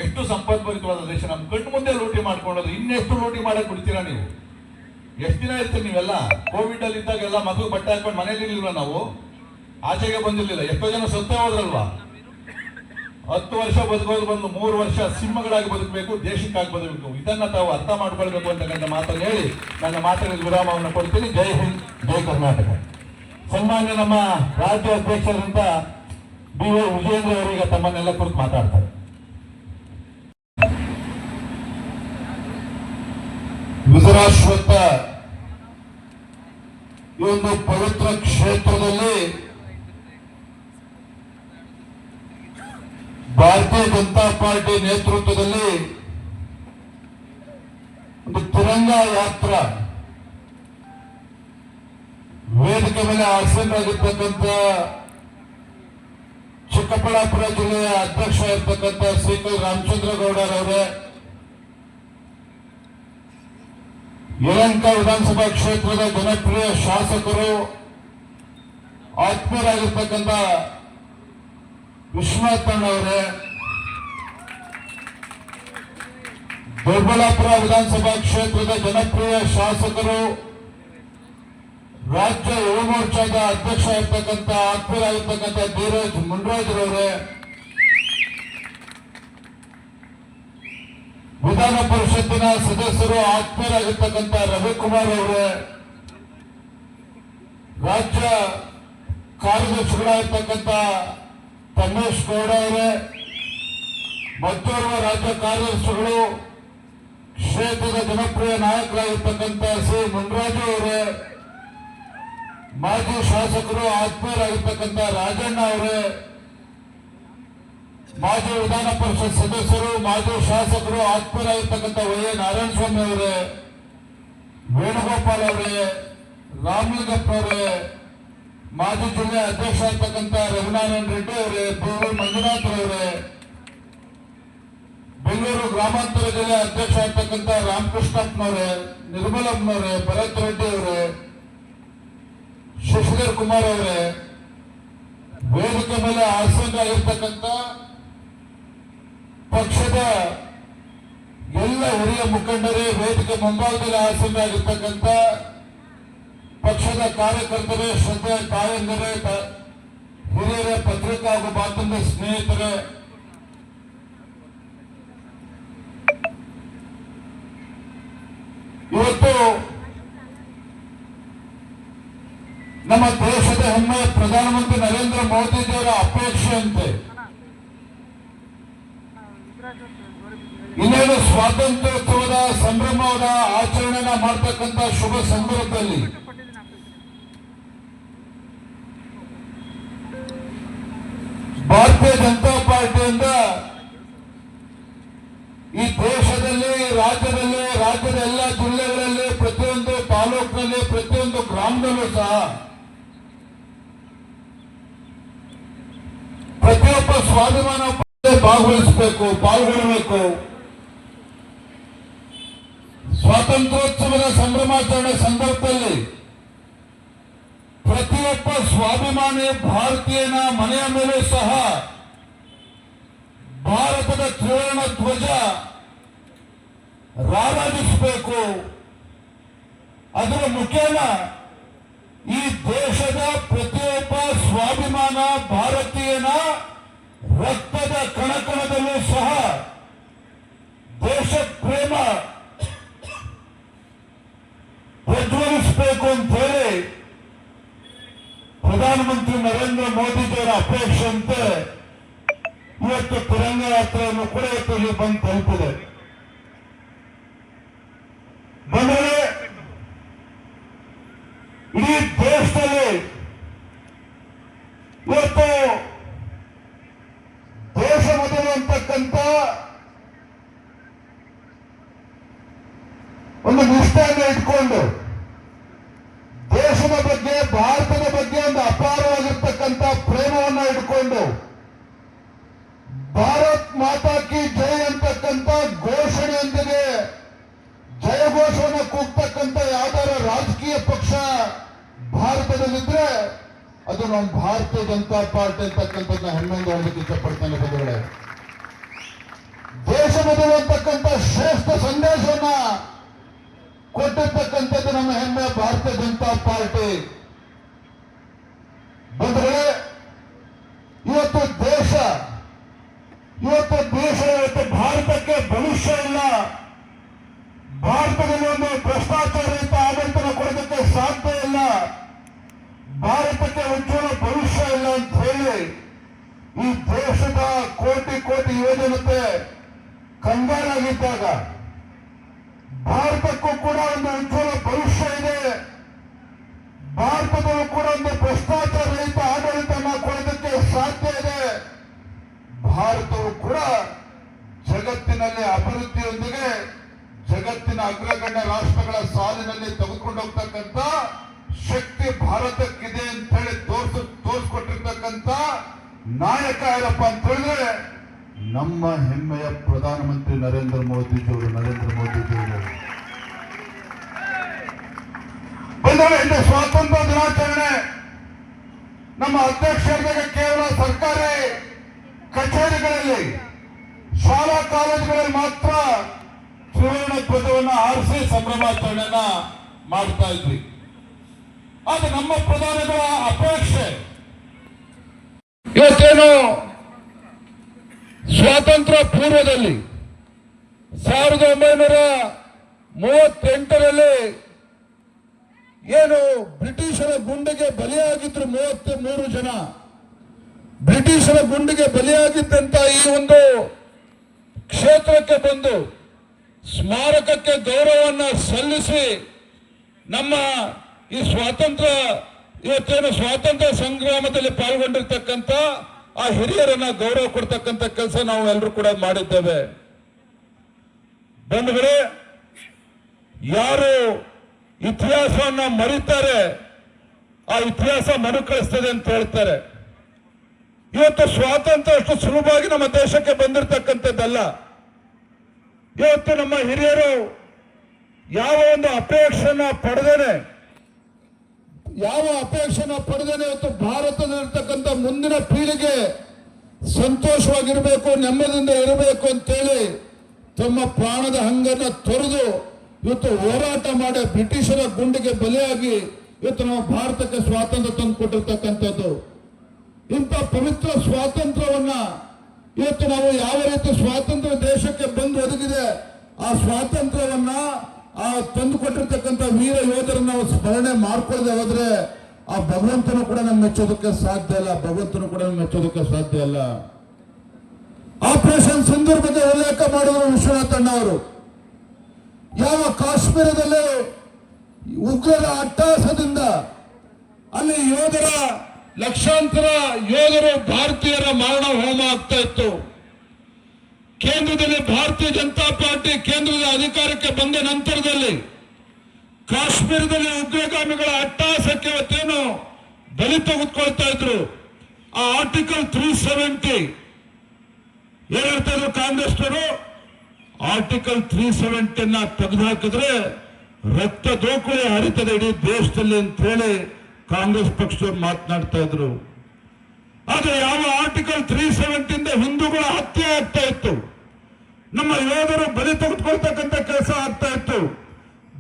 ಎಷ್ಟು ಸಂಪದ್ಭರಿತವಾದ ದೇಶ, ನಮ್ಮ ಕಣ್ಣು ಮುಂದೆ ಲೂಟಿ ಮಾಡ್ಕೊಂಡೋದು. ಇನ್ನೆಷ್ಟು ಲೂಟಿ ಮಾಡಕ್ ಬಿಡ್ತೀರಾ ನೀವು? ಎಷ್ಟು ದಿನ ಇರ್ತೀರಿ ನೀವೆಲ್ಲ? ಕೋವಿಡ್ ಅಲ್ಲಿ ಇದ್ದಾಗ ಎಲ್ಲ ಮಗು ಬಟ್ಟೆ ಹಾಕೊಂಡು ಮನೇಲಿ ಇರ್ಲಿಲ್ವ? ನಾವು ಆಚೆಗೆ ಬಂದಿರ್ಲಿಲ್ಲ. ಎಷ್ಟೋ ಜನ ಸತ್ತೇ ಹೋದ್ರಲ್ವಾ? 10 ವರ್ಷ ಬದುಕೋದು ಬಂದು 3 ವರ್ಷ ಸಿಂಹಗಳಾಗಿ ಬದುಕಬೇಕು, ದೇಶಕ್ಕಾಗಿ ಬದುಕಬೇಕು. ಇದನ್ನ ತಾವು ಅರ್ಥ ಮಾಡ್ಕೊಳ್ಬೇಕು ಅಂತಕ್ಕಂಥ ಮಾತನ್ನು ಹೇಳಿ ನನ್ನ ಮಾತಿನ ವಿರಾಮವನ್ನು ಕೊಡ್ತೀನಿ. ಜೈ ಹಿಂದ್, ಜೈ ಕರ್ನಾಟಕ. ಸನ್ಮಾನ್ಯ ನಮ್ಮ ರಾಜ್ಯ ಅಧ್ಯಕ್ಷರಂತ BY ವಿಜಯೇಂದ್ರ ಅವರೀಗ ತಮ್ಮನ್ನೆಲ್ಲ ಕುರಿತು ಮಾತಾಡ್ತಾರೆ. ವಿಧರಾಶ್ವತ್ಥ ಈ ಒಂದು ಪವಿತ್ರ ಕ್ಷೇತ್ರದಲ್ಲಿ ಭಾರತೀಯ ಜನತಾ ಪಾರ್ಟಿ ನೇತೃತ್ವದಲ್ಲಿ ಒಂದು ತಿರಂಗ ಯಾತ್ರಾ ವೇದಿಕೆ ಮೇಲೆ ಆಸೀನರಾಗಿರ್ತಕ್ಕಂಥ ಚಿಕ್ಕಬಳ್ಳಾಪುರ ಜಿಲ್ಲೆಯ ಅಧ್ಯಕ್ಷ ಇರ್ತಕ್ಕಂಥ ಶ್ರೀಕಲ್ ರಾಮಚಂದ್ರ ಗೌಡರವರೇ, ಯಲಹಂಕ ವಿಧಾನಸಭಾ ಕ್ಷೇತ್ರದ ಜನಪ್ರಿಯ ಶಾಸಕರು, ಆತ್ಮೀಯರಾಗಿರ್ತಕ್ಕಂಥ ವಿಶ್ವನಾಥಣ್ಣವರೇ, ದೊಡ್ಡಬಳ್ಳಾಪುರ ವಿಧಾನಸಭಾ ಕ್ಷೇತ್ರದ ಜನಪ್ರಿಯ ಶಾಸಕರು, ರಾಜ್ಯ ಯುವ ಮೋರ್ಚಾದ ಅಧ್ಯಕ್ಷ ಇರ್ತಕ್ಕಂಥ ಆತ್ಮೀಯರಾಗಿರ್ತಕ್ಕಂಥ ಧೀರಜ್ ಮುನ್ರಾಜ್ರವರೇ, ವಿಧಾನ ಪರಿಷತ್ತಿನ ಸದಸ್ಯರು ಆತ್ಮೀಯರಾಗಿರ್ತಕ್ಕಂಥ ರವಿಕುಮಾರ್ ಅವರೇ, ರಾಜ್ಯ ಕಾರ್ಯದರ್ಶಿಗಳಾಗಿರ್ತಕ್ಕಂಥ ತಮೇಶ್ ಗೌಡ ಅವರೇ, ಮತ್ತೋರ್ವ ರಾಜ್ಯ ಕಾರ್ಯದರ್ಶಿಗಳು, ಕ್ಷೇತ್ರದ ಜನಪ್ರಿಯ ನಾಯಕರಾಗಿರ್ತಕ್ಕಂಥ ಸಿ ಮುನ್ರಾಜು ಅವರೇ, ಮಾಜಿ ಶಾಸಕರು ಆತ್ಮೀಯರಾಗಿರ್ತಕ್ಕಂಥ ರಾಜಣ್ಣ ಅವರೇ, ಮಾಜಿ ವಿಧಾನ ಪರಿಷತ್ ಸದಸ್ಯರು, ಮಾಜಿ ಶಾಸಕರು ಆತ್ಮೀಯರಾಗಿರ್ತಕ್ಕಂಥ ವೈ ನಾರಾಯಣಸ್ವಾಮಿ ಅವರೇ, ವೇಣುಗೋಪಾಲ್ ಅವರೇ, ರಾಮಲಿಂಗಪ್ಪ ಅವರೇ, ಮಾಜಿ ಜಿಲ್ಲೆ ಅಧ್ಯಕ್ಷ ಆಗಿರ್ತಕ್ಕಂಥ ರಘುನಾರಾಯಣ ರೆಡ್ಡಿ ಅವರೇ, ಬೇಲೂರು ಮಂಜುನಾಥ್ ಅವರೇ, ಬೆಂಗಳೂರು ಗ್ರಾಮಾಂತರ ಜಿಲ್ಲೆ ಅಧ್ಯಕ್ಷ ಆಗಿರ್ತಕ್ಕಂಥ ರಾಮಕೃಷ್ಣಪ್ಪನವರೇ, ನಿರ್ಮಲಪ್ಪನವರೇ, ಭರತ್ ರೆಡ್ಡಿ ಅವರೇ, ಶಶಿಧರ್ ಕುಮಾರ್ ಅವರೇ, ವೇದಿಕೆ ಮೇಲೆ ಆಸೀನರಾಗಿರ್ತಕ್ಕಂಥ ಪಕ್ಷದ ಎಲ್ಲ ಹಿರಿಯ ಮುಖಂಡರೇ, ವೇದಿಕೆ ಮುಂಭಾಗದಲ್ಲಿ ಆಸೀನರಾಗಿರ್ತಕ್ಕಂಥ ಪಕ್ಷದ ಕಾರ್ಯಕರ್ತರೇ, ಶ್ರದ್ಧೆ ತಾಯಂದಿರೇ, ಹಿರಿಯರೇ, ಪತ್ರಿಕಾ ಹಾಗೂ ಮಾಧ್ಯಮದ ಸ್ನೇಹಿತರೇ, ಇವತ್ತು ನಮ್ಮ ದೇಶದ ಹೆಮ್ಮೆ ಪ್ರಧಾನಮಂತ್ರಿ ನರೇಂದ್ರ ಮೋದಿಜಿಯವರ ಅಪೇಕ್ಷೆಯಂತೆ ಇನ್ನೇನು ಸ್ವಾತಂತ್ರ್ಯೋತ್ಸವದ ಸಂಭ್ರಮದ ಆಚರಣೆನ ಮಾಡತಕ್ಕಂಥ ಶುಭ ಸಂದರ್ಭದಲ್ಲಿ ಭಾರತೀಯ ಜನತಾ ಪಾರ್ಟಿಯಿಂದ ಈ ದೇಶದಲ್ಲಿ, ರಾಜ್ಯದ ಎಲ್ಲ ಜಿಲ್ಲೆಗಳಲ್ಲಿ, ಪ್ರತಿಯೊಂದು ತಾಲೂಕಿನಲ್ಲಿ, ಪ್ರತಿಯೊಂದು ಗ್ರಾಮದಲ್ಲೂ ಸಹ ಪ್ರತಿಯೊಬ್ಬ ಸ್ವಾಭಿಮಾನ ಪಾಲ್ಗೊಳ್ಳಬೇಕು. ಸ್ವಾತಂತ್ರ್ಯೋತ್ಸವದ ಸಂಭ್ರಮಾಚರಣೆ ಸಂದರ್ಭದಲ್ಲಿ ಪ್ರತಿಯೊಬ್ಬ ಸ್ವಾಭಿಮಾನಿ ಭಾರತೀಯನ ಮನೆಯ ಮೇಲೂ ಸಹ ಭಾರತದ ತ್ರಿವರ್ಣ ಧ್ವಜ ರಾರಾಜಿಸಬೇಕು. ಅದರ ಮುಖೇನ ಈ ದೇಶದ ಪ್ರತಿಯೊಬ್ಬ ಸ್ವಾಭಿಮಾನ ಭಾರತೀಯನ ರಕ್ತದ ಕಣಕಣದಲ್ಲೂ ಸಹ ದೇಶ ಪ್ರೇಮ ಪ್ರಜ್ವಲಿಸಬೇಕು ಅಂತ ಹೇಳಿ ಪ್ರಧಾನಮಂತ್ರಿ ನರೇಂದ್ರ ಮೋದಿಜಿಯವರ ಅಪೇಕ್ಷೆಯಂತೆ ಇವತ್ತು ತಿರಂಗ ಯಾತ್ರೆಯನ್ನು ಕೂಡ ಇವತ್ತು ಇಲ್ಲಿ ಬಂದು ತಲುಪಿದೆ. ಬಂದರೆ ಇಡೀ ದೇಶದಲ್ಲಿ ಇವತ್ತು ದೇಶ ಮೊದಲು ಅಂತಕ್ಕಂಥ ಒಂದು ನಿಷ್ಠೆಯನ್ನು ಇಟ್ಕೊಂಡು ದೇಶದ ಬಗ್ಗೆ, ಭಾರತದ ಬಗ್ಗೆ ಒಂದು ಅಪಾರವಾಗಿರ್ತಕ್ಕಂಥ ಪ್ರೇಮವನ್ನು ಇಟ್ಕೊಂಡು ಭಾರತ್ ಮಾತಾ ಕಿ ಜೈ ಅಂತಕ್ಕಂಥ ಘೋಷಣೆಯೊಂದಿಗೆ ಜಯಘೋಷವನ್ನು ಕೂಗ್ತಕ್ಕಂಥ ಯಾವ್ದಾರ ರಾಜಕೀಯ ಪಕ್ಷ ಭಾರತದಲ್ಲಿದ್ರೆ ಅದು ನಮ್ಮ ಭಾರತೀಯ ಜನತಾ ಪಾರ್ಟಿ ಅಂತಕ್ಕಂಥದ್ದನ್ನ ಹೆಮ್ಮೆಯಿಂದ ಹೇಳಲಿಕ್ಕೆ ಇಷ್ಟಪಡ್ತಾನೆ. ಬಂಧುಗಳೇ, ದೇಶ ಮೊದಲು ಅಂತಕ್ಕಂಥ ಶ್ರೇಷ್ಠ ಸಂದೇಶವನ್ನ ಕೊಟ್ಟಿರ್ತಕ್ಕಂಥದ್ದು ನಮ್ಮ ಹೆಮ್ಮೆ ಭಾರತೀಯ ಜನತಾ ಪಾರ್ಟಿ. ಬಂಧುಗಳೇ, ಇವತ್ತು ಭಾರತಕ್ಕೆ ಭವಿಷ್ಯ ಇಲ್ಲ, ಭಾರತದಲ್ಲಿ ಒಂದು ಭ್ರಷ್ಟಾಚಾರಯುತ ಆಡಳಿತನ ಕೊಡೋದಕ್ಕೆ ಸಾಧ್ಯ ಇಲ್ಲ, ಭಾರತಕ್ಕೆ ಉಜ್ವಲ ಭವಿಷ್ಯ ಇಲ್ಲ ಅಂತ ಹೇಳಿ ಈ ದೇಶದ ಕೋಟಿ ಕೋಟಿ ಯುವಜನತೆ ಕಂಗಾಲಾಗಿದ್ದಾಗ ಭಾರತಕ್ಕೂ ಕೂಡ ಒಂದು ಉಜ್ವಲ ಭವಿಷ್ಯ ಇದೆ, ಭಾರತದಲ್ಲೂ ಕೂಡ ಒಂದು ಭ್ರಷ್ಟಾಚಾರ ರಹಿತ ಆಡಳಿತನ ಕೊಡೋದಕ್ಕೆ ಸಾಧ್ಯ ಇದೆ, ಭಾರತವು ಕೂಡ ಜಗತ್ತಿನಲ್ಲಿ ಅಭಿವೃದ್ಧಿಯೊಂದಿಗೆ ಜಗತ್ತಿನ ಅಗ್ರಗಣ್ಯ ರಾಷ್ಟ್ರಗಳ ಸಾಲಿನಲ್ಲಿ ತೆಗೆದುಕೊಂಡು ಹೋಗ್ತಕ್ಕಂಥ ಶಕ್ತಿ ಭಾರತಕ್ಕಿದೆ ಅಂತ ಹೇಳಿ ತೋರಿಸ್ಕೊಟ್ಟಿರ್ತಕ್ಕಂಥ ನಾಯಕ ಯಾರಪ್ಪ ಅಂತ ಹೇಳಿದ್ರೆ ನಮ್ಮ ಹೆಮ್ಮೆಯ ಪ್ರಧಾನಮಂತ್ರಿ ನರೇಂದ್ರ ಮೋದಿಜಿಯವರು. ಬಂದರೆ ಇಂದು ಸ್ವಾತಂತ್ರ್ಯ ದಿನಾಚರಣೆ ನಮ್ಮ ಅಧ್ಯಕ್ಷರಾದಾಗ ಕೇವಲ ಸರ್ಕಾರಿ ಕಚೇರಿಗಳಲ್ಲಿ, ಶಾಲಾ ಕಾಲೇಜುಗಳಲ್ಲಿ ಮಾತ್ರ ತ್ರಿವರ್ಣ ಧ್ವಜವನ್ನು ಆರಿಸಿ ಸಂಭ್ರಮಾಚರಣೆಯನ್ನ ಮಾಡ್ತಾ ಇದ್ವಿ. ಆದ್ರೆ ನಮ್ಮ ಪ್ರಧಾನಿಗಳ ಅಪೇಕ್ಷೆ ಇವತ್ತೇನು ಸ್ವಾತಂತ್ರ್ಯ ಪೂರ್ವದಲ್ಲಿ 1938ರಲ್ಲಿ ಏನು ಬ್ರಿಟಿಷರ ಗುಂಡಿಗೆ ಬಲಿಯಾಗಿದ್ರು 33 ಜನ, ಬ್ರಿಟಿಷರ ಗುಂಡಿಗೆ ಬಲಿಯಾಗಿದ್ದಂತ ಈ ಒಂದು ಕ್ಷೇತ್ರಕ್ಕೆ ಬಂದು ಸ್ಮಾರಕಕ್ಕೆ ಗೌರವವನ್ನು ಸಲ್ಲಿಸಿ ನಮ್ಮ ಈ ಇವತ್ತೇನು ಸ್ವಾತಂತ್ರ್ಯ ಸಂಗ್ರಾಮದಲ್ಲಿ ಪಾಲ್ಗೊಂಡಿರ್ತಕ್ಕಂಥ ಆ ಹಿರಿಯರನ್ನ ಗೌರವ ಕೊಡ್ತಕ್ಕಂಥ ಕೆಲಸ ನಾವು ಎಲ್ಲರೂ ಕೂಡ ಮಾಡಿದ್ದೇವೆ. ಬಂಧುಗಳೇ, ಯಾರು ಇತಿಹಾಸವನ್ನ ಮರೀತಾರೆ ಆ ಇತಿಹಾಸ ಮರುಕಳಿಸ್ತದೆ ಅಂತ ಹೇಳ್ತಾರೆ. ಇವತ್ತು ಸ್ವಾತಂತ್ರ್ಯ ಅಷ್ಟು ಸುಲಭವಾಗಿ ನಮ್ಮ ದೇಶಕ್ಕೆ ಬಂದಿರತಕ್ಕಂಥದ್ದಲ್ಲ. ಇವತ್ತು ನಮ್ಮ ಹಿರಿಯರು ಯಾವ ಒಂದು ಅಪೇಕ್ಷೆನ ಪಡೆದೇನೆ ಇವತ್ತು ಭಾರತದಲ್ಲಿರ್ತಕ್ಕಂಥ ಮುಂದಿನ ಪೀಳಿಗೆ ಸಂತೋಷವಾಗಿರಬೇಕು, ನೆಮ್ಮದಿಯಿಂದ ಇರಬೇಕು ಅಂತೇಳಿ ತಮ್ಮ ಪ್ರಾಣದ ಹಂಗನ್ನ ತೊರೆದು ಇವತ್ತು ಹೋರಾಟ ಮಾಡಿ ಬ್ರಿಟಿಷರ ಗುಂಡಿಗೆ ಬಲಿಯಾಗಿ ಇವತ್ತು ನಾವು ಭಾರತಕ್ಕೆ ಸ್ವಾತಂತ್ರ್ಯ ತಂದು ಕೊಟ್ಟಿರ್ತಕ್ಕಂಥದ್ದು. ಇಂಥ ಪವಿತ್ರ ಸ್ವಾತಂತ್ರ್ಯವನ್ನ ಇವತ್ತು ನಾವು ಯಾವ ರೀತಿ ಸ್ವಾತಂತ್ರ್ಯ ದೇಶಕ್ಕೆ ಬಂದು ಒದಗಿದೆ, ಆ ಸ್ವಾತಂತ್ರ್ಯವನ್ನ ತಂದು ಕೊಟ್ಟಿರ್ತಕ್ಕಂಥ ವೀರ ಯೋಧರನ್ನ ನಾವು ಸ್ಮರಣೆ ಮಾಡ್ಕೊಳ್ಳದೆ ಹೋದ್ರೆ ಆ ಭಗವಂತನು ಕೂಡ ನಮ್ಮ ಮೆಚ್ಚೋದಕ್ಕೆ ಸಾಧ್ಯ ಇಲ್ಲ. ಆಪರೇಷನ್ ಸಿಂಧೂರ್ ಬಗ್ಗೆ ಉಲ್ಲೇಖ ಮಾಡಿದ್ರು ವಿಶ್ವನಾಥ್ ಅಣ್ಣ ಅವರು. ಯಾವ ಕಾಶ್ಮೀರದಲ್ಲಿ ಉಗ್ರರ ಅಟ್ಟಹಾಸದಿಂದ ಅಲ್ಲಿ ಲಕ್ಷಾಂತರ ಯೋಧರು ಭಾರತೀಯರ ಮಾರಣ ಹೋಮ ಆಗ್ತಾ ಇತ್ತು. ಕೇಂದ್ರದಲ್ಲಿ ಭಾರತೀಯ ಜನತಾ ಪಾರ್ಟಿ ಕೇಂದ್ರದ ಅಧಿಕಾರಕ್ಕೆ ಬಂದ ನಂತರದಲ್ಲಿ ಕಾಶ್ಮೀರದಲ್ಲಿ ಉಗ್ರಗಾಮಿಗಳ ಅಟ್ಟಹಾಸಕ್ಕೆ ಇವತ್ತೇನು ಬಲಿ ತೆಗೆದುಕೊಳ್ತಾ ಇದ್ರು. ಆ ಆರ್ಟಿಕಲ್ 370 ಏನ್ ಹೇಳ್ತಾ ಇದ್ರು ಕಾಂಗ್ರೆಸ್ನವರು, ಆರ್ಟಿಕಲ್ 370 ತೆಗೆದುಹಾಕಿದ್ರೆ ರಕ್ತ ದೋಕುಳಿ ಹರಿತದೆ ಇಡೀ ದೇಶದಲ್ಲಿ ಅಂತ ಹೇಳಿ ಕಾಂಗ್ರೆಸ್ ಪಕ್ಷದವರು ಮಾತನಾಡ್ತಾ ಇದ್ರು. ಆದ್ರೆ ಯಾವ ಆರ್ಟಿಕಲ್ 370 ಹಿಂದೂಗಳ ಹತ್ಯೆ ಆಗ್ತಾ ಇತ್ತು, ನಮ್ಮ ಯೋಧರು ಬಲಿ ತೆಗೆದುಕೊಳ್ತಕ್ಕಂಥ ಕೆಲಸ ಆಗ್ತಾ ಇತ್ತು.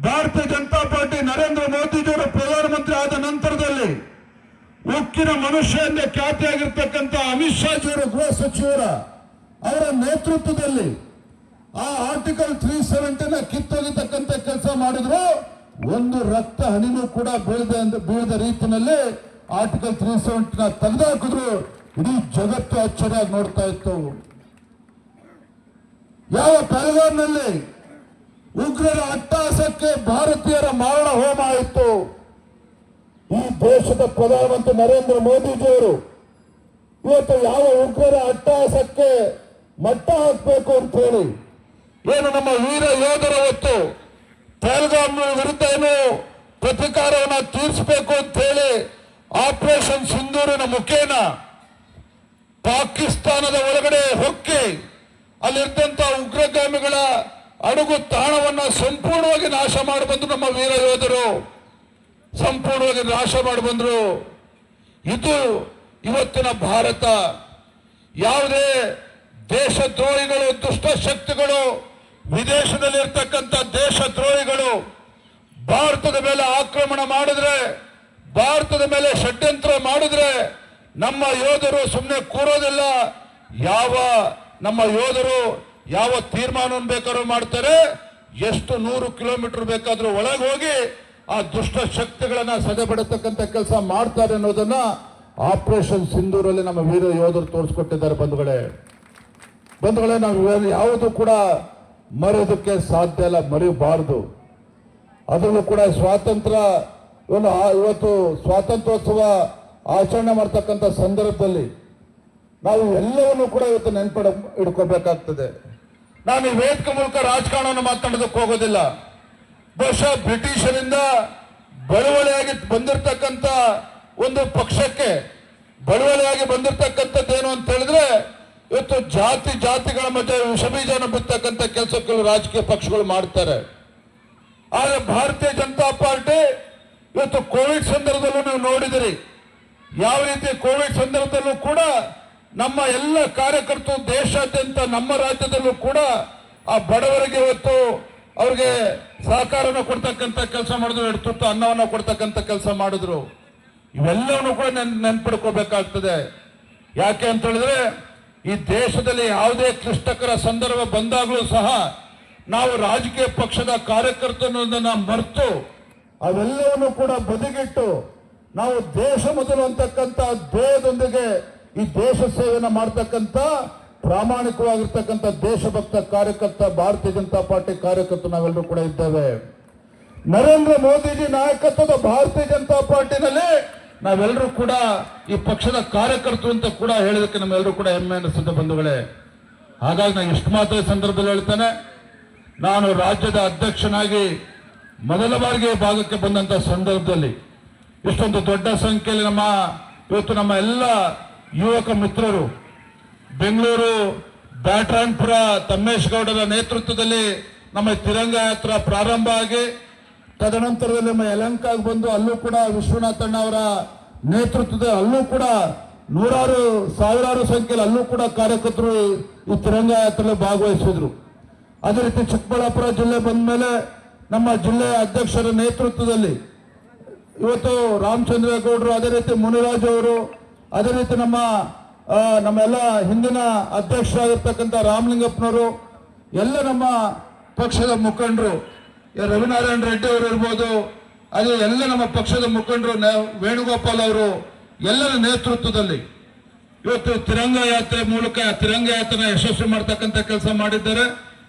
ಭಾರತೀಯ ಜನತಾ ಪಾರ್ಟಿ ನರೇಂದ್ರ ಮೋದಿಜಿಯವರು ಪ್ರಧಾನಮಂತ್ರಿ ಆದ ನಂತರದಲ್ಲಿ ಉಕ್ಕಿನ ಮನುಷ್ಯ ಎಂದೇ ಖ್ಯಾತಿಯಾಗಿರ್ತಕ್ಕಂಥ ಅಮಿತ್ ಶಾಜಿಯವರು ಗೃಹ ಸಚಿವರ ಅವರ ನೇತೃತ್ವದಲ್ಲಿ ಆ ಆರ್ಟಿಕಲ್ 370 ಕಿತ್ತೊಗಿತಕ್ಕಂಥ ಕೆಲಸ ಮಾಡಿದ್ರು. ಒಂದು ರಕ್ತ ಹನಿನೂ ಕೂಡ ಬೀಳದ ರೀತಿಯಲ್ಲಿ ಆರ್ಟಿಕಲ್ 370 ತೆಗೆದುಹಾಕಿದ್ರು. ಇಡೀ ಜಗತ್ತು ಆಶ್ಚರ್ಯವಾಗಿ ನೋಡ್ತಾ ಇತ್ತು. ಯಾವ ಪಹಲ್ಗಾಮ್ನಲ್ಲಿ ಉಗ್ರರ ಅಟ್ಟಹಾಸಕ್ಕೆ ಭಾರತೀಯರ ಮಾರಣ ಹೋಮ ಆಯಿತು. ಈ ದೇಶದ ಪ್ರಧಾನಮಂತ್ರಿ ನರೇಂದ್ರ ಮೋದಿಜಿಯವರು ಇವತ್ತು ಯಾವ ಉಗ್ರರ ಅಟ್ಟಹಾಸಕ್ಕೆ ಮಟ್ಟ ಹಾಕಬೇಕು ಅಂತ ಹೇಳಿ ಏನು ನಮ್ಮ ವೀರ ಯೋಧರ ಹೊತ್ತು ಪಹಲ್ಗಾಮ್ ವಿರುದ್ಧ ಏನು ಪ್ರತಿಕಾರವನ್ನು ತೀರಿಸಬೇಕು ಅಂತ ಹೇಳಿ ಆಪರೇಷನ್ ಸಿಂಧೂರಿನ ಮುಖೇನ ಪಾಕಿಸ್ತಾನದ ಒಳಗಡೆ ಹೊಕ್ಕಿ ಅಲ್ಲಿದ್ದಂತ ಉಗ್ರಗಾಮಿಗಳ ಅಡುಗು ತಾಣವನ್ನ ಸಂಪೂರ್ಣವಾಗಿ ನಾಶ ಮಾಡಿ ಬಂದ್ರು. ನಮ್ಮ ವೀರ ಯೋಧರು ಸಂಪೂರ್ಣವಾಗಿ ನಾಶ ಮಾಡಿ ಬಂದ್ರು. ಇದು ಇವತ್ತಿನ ಭಾರತ. ಯಾವುದೇ ದೇಶದ್ರೋಹಿಗಳು, ದುಷ್ಟ ಶಕ್ತಿಗಳು, ವಿದೇಶದಲ್ಲಿರ್ತಕ್ಕಂಥ ದೇಶದ್ರೋಹಿಗಳು ಭಾರತದ ಮೇಲೆ ಆಕ್ರಮಣ ಮಾಡಿದ್ರೆ, ಭಾರತದ ಮೇಲೆ ಷಡ್ಯಂತ್ರ ಮಾಡಿದ್ರೆ ನಮ್ಮ ಯೋಧರು ಸುಮ್ಮನೆ ಕೂರೋದಿಲ್ಲ. ನಮ್ಮ ಯೋಧರು ಯಾವ ತೀರ್ಮಾನವನ್ನು ಬೇಕಾದ್ರೂ ಮಾಡ್ತಾರೆ. ಎಷ್ಟು 100 ಕಿಲೋಮೀಟರ್ ಬೇಕಾದ್ರೂ ಒಳಗೆ ಹೋಗಿ ಆ ದುಷ್ಟ ಶಕ್ತಿಗಳನ್ನ ಸದೆಬಡತಕ್ಕಂಥ ಕೆಲಸ ಮಾಡ್ತಾರೆ ಅನ್ನೋದನ್ನ ಆಪರೇಷನ್ ಸಿಂಧೂರಲ್ಲಿ ನಮ್ಮ ವೀರ ಯೋಧರು ತೋರಿಸ್ಕೊಟ್ಟಿದ್ದಾರೆ. ಬಂಧುಗಳೇ, ನಾವು ಯಾವುದು ಕೂಡ ಮರೆಯೋದಕ್ಕೆ ಸಾಧ್ಯ ಇಲ್ಲ, ಮರೆಯಬಾರದು. ಅದರಲ್ಲೂ ಕೂಡ ಸ್ವಾತಂತ್ರ್ಯ ಇವತ್ತು ಸ್ವಾತಂತ್ರ್ಯೋತ್ಸವ ಆಚರಣೆ ಮಾಡ್ತಕ್ಕಂಥ ಸಂದರ್ಭದಲ್ಲಿ ನಾವು ಎಲ್ಲವನ್ನೂ ಕೂಡ ಇವತ್ತು ಇಡ್ಕೋಬೇಕಾಗ್ತದೆ. ನಾನು ಈ ವೇದಿಕೆ ಮೂಲಕ ರಾಜಕಾರಣವನ್ನು ಮಾತನಾಡೋದಕ್ಕೆ ಹೋಗೋದಿಲ್ಲ. ಬಹುಶಃ ಬ್ರಿಟಿಷರಿಂದ ಬಳುವಳಿಯಾಗಿ ಬಂದಿರತಕ್ಕಂಥ ಒಂದು ಪಕ್ಷಕ್ಕೆ ಬಳುವಳಿಯಾಗಿ ಬಂದಿರತಕ್ಕಂಥದ್ದೇನು ಅಂತ ಹೇಳಿದ್ರೆ ಇವತ್ತು ಜಾತಿಗಳ ಮಧ್ಯೆ ವಿಷಬೀಜನ ಬಿತ್ತಕ್ಕಂಥ ಕೆಲಸಗಳು ರಾಜಕೀಯ ಪಕ್ಷಗಳು ಮಾಡ್ತಾರೆ. ಆದರೆ ಭಾರತೀಯ ಜನತಾ ಪಾರ್ಟಿ ಇವತ್ತು ಕೋವಿಡ್ ಸಂದರ್ಭದಲ್ಲೂ ನೀವು ನೋಡಿದಿರಿ ಯಾವ ರೀತಿ ಕೋವಿಡ್ ಸಂದರ್ಭದಲ್ಲೂ ಕೂಡ ನಮ್ಮ ಎಲ್ಲ ಕಾರ್ಯಕರ್ತರು ದೇಶಾದ್ಯಂತ ನಮ್ಮ ರಾಜ್ಯದಲ್ಲೂ ಕೂಡ ಆ ಬಡವರಿಗೆ ಇವತ್ತು ಅವ್ರಿಗೆ ಸಹಕಾರನ ಕೊಡ್ತಕ್ಕಂಥ ಕೆಲಸ ಮಾಡಿದ್ರು, ಎರಡು ತುತ್ತು ಅನ್ನವನ್ನು ಕೊಡ್ತಕ್ಕಂಥ ಕೆಲಸ ಮಾಡಿದ್ರು. ಇವೆಲ್ಲವನ್ನು ಕೂಡ ನೆನ್ಪಿಡ್ಕೋಬೇಕಾಗ್ತದೆ. ಯಾಕೆ ಅಂತ ಹೇಳಿದ್ರೆ ಈ ದೇಶದಲ್ಲಿ ಯಾವುದೇ ಕ್ಲಿಷ್ಟಕರ ಸಂದರ್ಭ ಬಂದಾಗಲೂ ಸಹ ನಾವು ರಾಜಕೀಯ ಪಕ್ಷದ ಕಾರ್ಯಕರ್ತನನ್ನ ಮರೆತು ಅವೆಲ್ಲವನ್ನು ಕೂಡ ಬದಿಗಿಟ್ಟು ನಾವು ದೇಶ ಮೊದಲು ಅಂತಕ್ಕಂಥ ಧ್ಯೇಯದೊಂದಿಗೆ ಈ ದೇಶ ಸೇವೆಯನ್ನು ಮಾಡ್ತಕ್ಕಂಥ ಪ್ರಾಮಾಣಿಕವಾಗಿರ್ತಕ್ಕಂಥ ದೇಶಭಕ್ತ ಕಾರ್ಯಕರ್ತ ಭಾರತೀಯ ಜನತಾ ಪಾರ್ಟಿ ಕಾರ್ಯಕರ್ತರು ನಾವೆಲ್ಲರೂ ಕೂಡ ಇದ್ದೇವೆ. ನರೇಂದ್ರ ಮೋದಿಜಿ ನಾಯಕತ್ವದ ಭಾರತೀಯ ಜನತಾ ಪಾರ್ಟಿನಲ್ಲಿ ನಾವೆಲ್ಲರೂ ಕೂಡ ಈ ಪಕ್ಷದ ಕಾರ್ಯಕರ್ತರು ಅಂತ ಕೂಡ ಹೇಳೋದಕ್ಕೆ ನಮ್ಮೆಲ್ಲರೂ ಕೂಡ ಹೆಮ್ಮೆ ಅನಿಸುತ್ತೆ ಬಂಧುಗಳೇ. ಹಾಗಾಗಿ ನಾನು ಇಷ್ಟು ಮಾತ್ರ ಸಂದರ್ಭದಲ್ಲಿ ಹೇಳ್ತೇನೆ, ನಾನು ರಾಜ್ಯದ ಅಧ್ಯಕ್ಷನಾಗಿ ಮೊದಲ ಬಾರಿಗೆ ಭಾಗಕ್ಕೆ ಬಂದಂತ ಸಂದರ್ಭದಲ್ಲಿ ಇಷ್ಟೊಂದು ದೊಡ್ಡ ಸಂಖ್ಯೆಯಲ್ಲಿ ಇವತ್ತು ನಮ್ಮ ಎಲ್ಲ ಯುವಕ ಮಿತ್ರರು ಬೆಂಗಳೂರು ಬ್ಯಾಟ್ರಾನ್ಪುರ ತಮ್ಮೇಶ್ ಗೌಡರ ನೇತೃತ್ವದಲ್ಲಿ ನಮ್ಮ ತಿರಂಗ ಯಾತ್ರಾ ಪ್ರಾರಂಭ ಆಗಿ ತದನಂತರದಲ್ಲಿ ನಮ್ಮ ಯಲಹಂಕಾಗೆ ಬಂದು ಅಲ್ಲೂ ಕೂಡ ವಿಶ್ವನಾಥಣ್ಣ ಅವರ ನೇತೃತ್ವದ ಅಲ್ಲೂ ಕೂಡ ನೂರಾರು ಸಾವಿರಾರು ಸಂಖ್ಯೆಯಲ್ಲಿ ಅಲ್ಲೂ ಕೂಡ ಕಾರ್ಯಕರ್ತರು ಈ ತಿರಂಗ ಯಾತ್ರೆಯಲ್ಲಿ ಭಾಗವಹಿಸಿದ್ರು. ಅದೇ ರೀತಿ ಚಿಕ್ಕಬಳ್ಳಾಪುರ ಜಿಲ್ಲೆ ಬಂದ ಮೇಲೆ ನಮ್ಮ ಜಿಲ್ಲೆಯ ಅಧ್ಯಕ್ಷರ ನೇತೃತ್ವದಲ್ಲಿ ಇವತ್ತು ರಾಮಚಂದ್ರೇಗೌಡರು, ಅದೇ ರೀತಿ ಮುನಿರಾಜ್ ಅವರು, ಅದೇ ರೀತಿ ನಮ್ಮೆಲ್ಲ ಹಿಂದಿನ ಅಧ್ಯಕ್ಷರಾಗಿರ್ತಕ್ಕಂಥ ರಾಮಲಿಂಗಪ್ಪನವರು, ಎಲ್ಲ ನಮ್ಮ ಪಕ್ಷದ ಮುಖಂಡರು, ರವಿನಾರಾಯಣ ರೆಡ್ಡಿ ಅವರು ಇರ್ಬೋದು, ಅದೇ ಎಲ್ಲ ನಮ್ಮ ಪಕ್ಷದ ಮುಖಂಡರು, ವೇಣುಗೋಪಾಲ್ ಅವರು ಎಲ್ಲರ ನೇತೃತ್ವದಲ್ಲಿ ಇವತ್ತು ತಿರಂಗ ಯಾತ್ರೆ ಮೂಲಕ ತಿರಂಗ ಯಾತ್ರೆ ಯಶಸ್ವಿ ಮಾಡ್ತಕ್ಕಂಥ ಕೆಲಸ ಮಾಡಿದ್ದಾರೆ.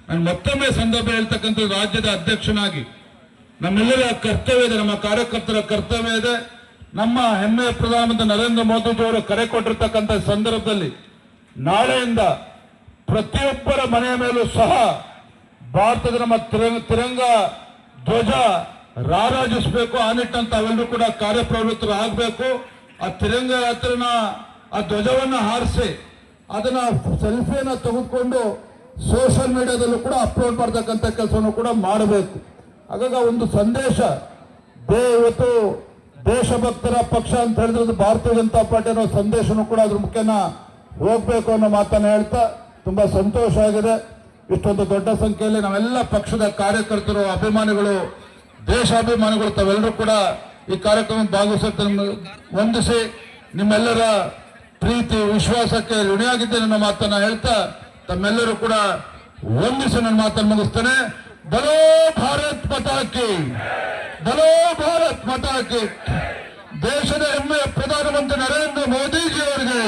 ನಾನು ಮತ್ತೊಮ್ಮೆ ಸಂದರ್ಭ ಹೇಳ್ತಕ್ಕಂಥ ರಾಜ್ಯದ ಅಧ್ಯಕ್ಷನಾಗಿ ನಮ್ಮೆಲ್ಲರ ಕರ್ತವ್ಯ ಇದೆ, ನಮ್ಮ ಕಾರ್ಯಕರ್ತರ ಕರ್ತವ್ಯ ಇದೆ. ನಮ್ಮ ಹೆಮ್ಮೆಯ ಪ್ರಧಾನಮಂತ್ರಿ ನರೇಂದ್ರ ಮೋದಿಜಿ ಅವರು ಕರೆ ಕೊಟ್ಟಿರ್ತಕ್ಕಂಥ ಸಂದರ್ಭದಲ್ಲಿ ನಾಳೆಯಿಂದ ಪ್ರತಿಯೊಬ್ಬರ ಮನೆಯ ಮೇಲೂ ಸಹ ಭಾರತದ ನಮ್ಮ ತಿರಂಗ ಧ್ವಜ ರಾರಾಜಿಸಬೇಕು. ಆ ನಿಟ್ಟಂತ ಅವೆಲ್ಲರೂ ಕೂಡ ಕಾರ್ಯಪ್ರವೃತ್ತರು ಆಗಬೇಕು. ಆ ತಿರಂಗ ಯಾತ್ರೆನ ಆ ಧ್ವಜವನ್ನ ಹಾರಿಸಿ ಅದನ್ನ ಸೆಲ್ಫಿಯನ್ನ ತೆಗೆದುಕೊಂಡು ಸೋಷಿಯಲ್ ಮೀಡಿಯಾದಲ್ಲೂ ಕೂಡ ಅಪ್ಲೋಡ್ ಮಾಡ್ತಕ್ಕಂಥ ಕೆಲಸವನ್ನು ಕೂಡ ಮಾಡಬೇಕು. ಹಾಗಾಗಿ ಒಂದು ಸಂದೇಶ ಇವತ್ತು ದೇಶಭಕ್ತರ ಪಕ್ಷ ಅಂತ ಹೇಳಿದ್ರೆ ಭಾರತೀಯ ಜನತಾ ಪಾರ್ಟಿ ಅನ್ನೋ ಸಂದೇಶನೂ ಕೂಡ ಅದ್ರ ಮುಖ್ಯನ ಹೋಗ್ಬೇಕು ಅನ್ನೋ ಮಾತನ್ನ ಹೇಳ್ತಾ ತುಂಬಾ ಸಂತೋಷ ಆಗಿದೆ. ಇಷ್ಟೊಂದು ದೊಡ್ಡ ಸಂಖ್ಯೆಯಲ್ಲಿ ನಾವೆಲ್ಲ ಪಕ್ಷದ ಕಾರ್ಯಕರ್ತರು, ಅಭಿಮಾನಿಗಳು, ದೇಶಾಭಿಮಾನಿಗಳು ತಾವೆಲ್ಲರೂ ಕೂಡ ಈ ಕಾರ್ಯಕ್ರಮ ಭಾಗವಹಿಸುತ್ತೆ ವಂದಿಸಿ ನಿಮ್ಮೆಲ್ಲರ ಪ್ರೀತಿ ವಿಶ್ವಾಸಕ್ಕೆ ಋಣಿಯಾಗಿದ್ದೇನೆ ಅನ್ನೋ ಮಾತನ್ನ ಹೇಳ್ತಾ ತಮ್ಮೆಲ್ಲರೂ ಕೂಡ ವಂದಿಸಿ ನನ್ನ ಮಾತನ್ನು ಮುಗಿಸ್ತೇನೆ. ಬಲೋ ಭಾರತ್ ಮಾತಾ ಕಿ, ಬಲೋ ಭಾರತ್ ಮಾತಾ ಕಿ. ದೇಶದ ಹೆಮ್ಮೆಯ ಪ್ರಧಾನಮಂತ್ರಿ ನರೇಂದ್ರ ಮೋದಿಜಿ ಅವರಿಗೆ,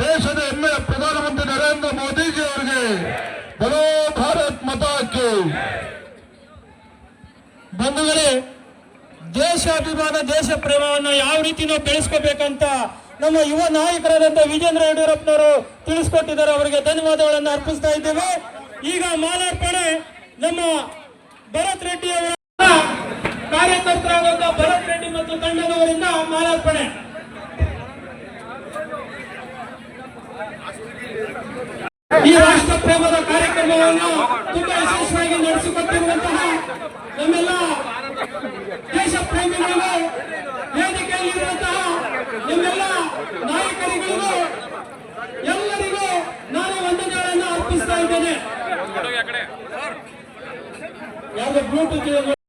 ದೇಶದ ಹೆಮ್ಮೆಯ ಪ್ರಧಾನಮಂತ್ರಿ ನರೇಂದ್ರ ಮೋದಿಜಿ ಅವರಿಗೆ ಬಲೋ ಭಾರತ್ ಮಾತಾ ಕಿ. ಬಂಧುಗಳೇ, ದೇಶಾಭಿಮಾನ ದೇಶ ಪ್ರೇಮವನ್ನು ಯಾವ ರೀತಿ ನಾವು ಬೆಳೆಸ್ಕೋಬೇಕಂತ ನಮ್ಮ ಯುವ ನಾಯಕರಾದಂತ ವಿಜೇಂದ್ರ ಯಡಿಯೂರಪ್ಪನವರು ತಿಳಿಸ್ಕೊಟ್ಟಿದ್ದಾರೆ. ಅವರಿಗೆ ಧನ್ಯವಾದಗಳನ್ನು ಅರ್ಪಿಸ್ತಾ ಇದ್ದೇವೆ. ಈಗ ಮಾಲಾರ್ಪಣೆ ನಮ್ಮ ಭರತ್ ರೆಡ್ಡಿ ಅವರ ಕಾರ್ಯಕರ್ತರಾದಂತಹ ಭರತ್ ರೆಡ್ಡಿ ಮತ್ತು ತಂಡದವರಿಂದ ಮಾಲಾರ್ಪಣೆ. ಈ ರಾಷ್ಟ್ರ ಪ್ರೇಮದ ಕಾರ್ಯಕ್ರಮವನ್ನು ತುಂಬಾ ಯಶಸ್ವಿಯಾಗಿ ನಡೆಸಿಕೊಟ್ಟಿರುವಂತಹ ನಮ್ಮೆಲ್ಲ ದೇಶ ಪ್ರೇಮಿಗಳಿಗೂ, ವೇದಿಕೆಯಲ್ಲಿರುವಂತಹ ನಿಮ್ಮೆಲ್ಲ ನಾಯಕರಿಗಳಿಗೂ ಎಲ್ಲರಿಗೂ ನಾನು ವಂದನೆಗಳನ್ನು ಅರ್ಪಿಸ್ತಾ ಇದ್ದೇನೆ. ಯಾವುದು ಬ್ಲೂಟೂತ್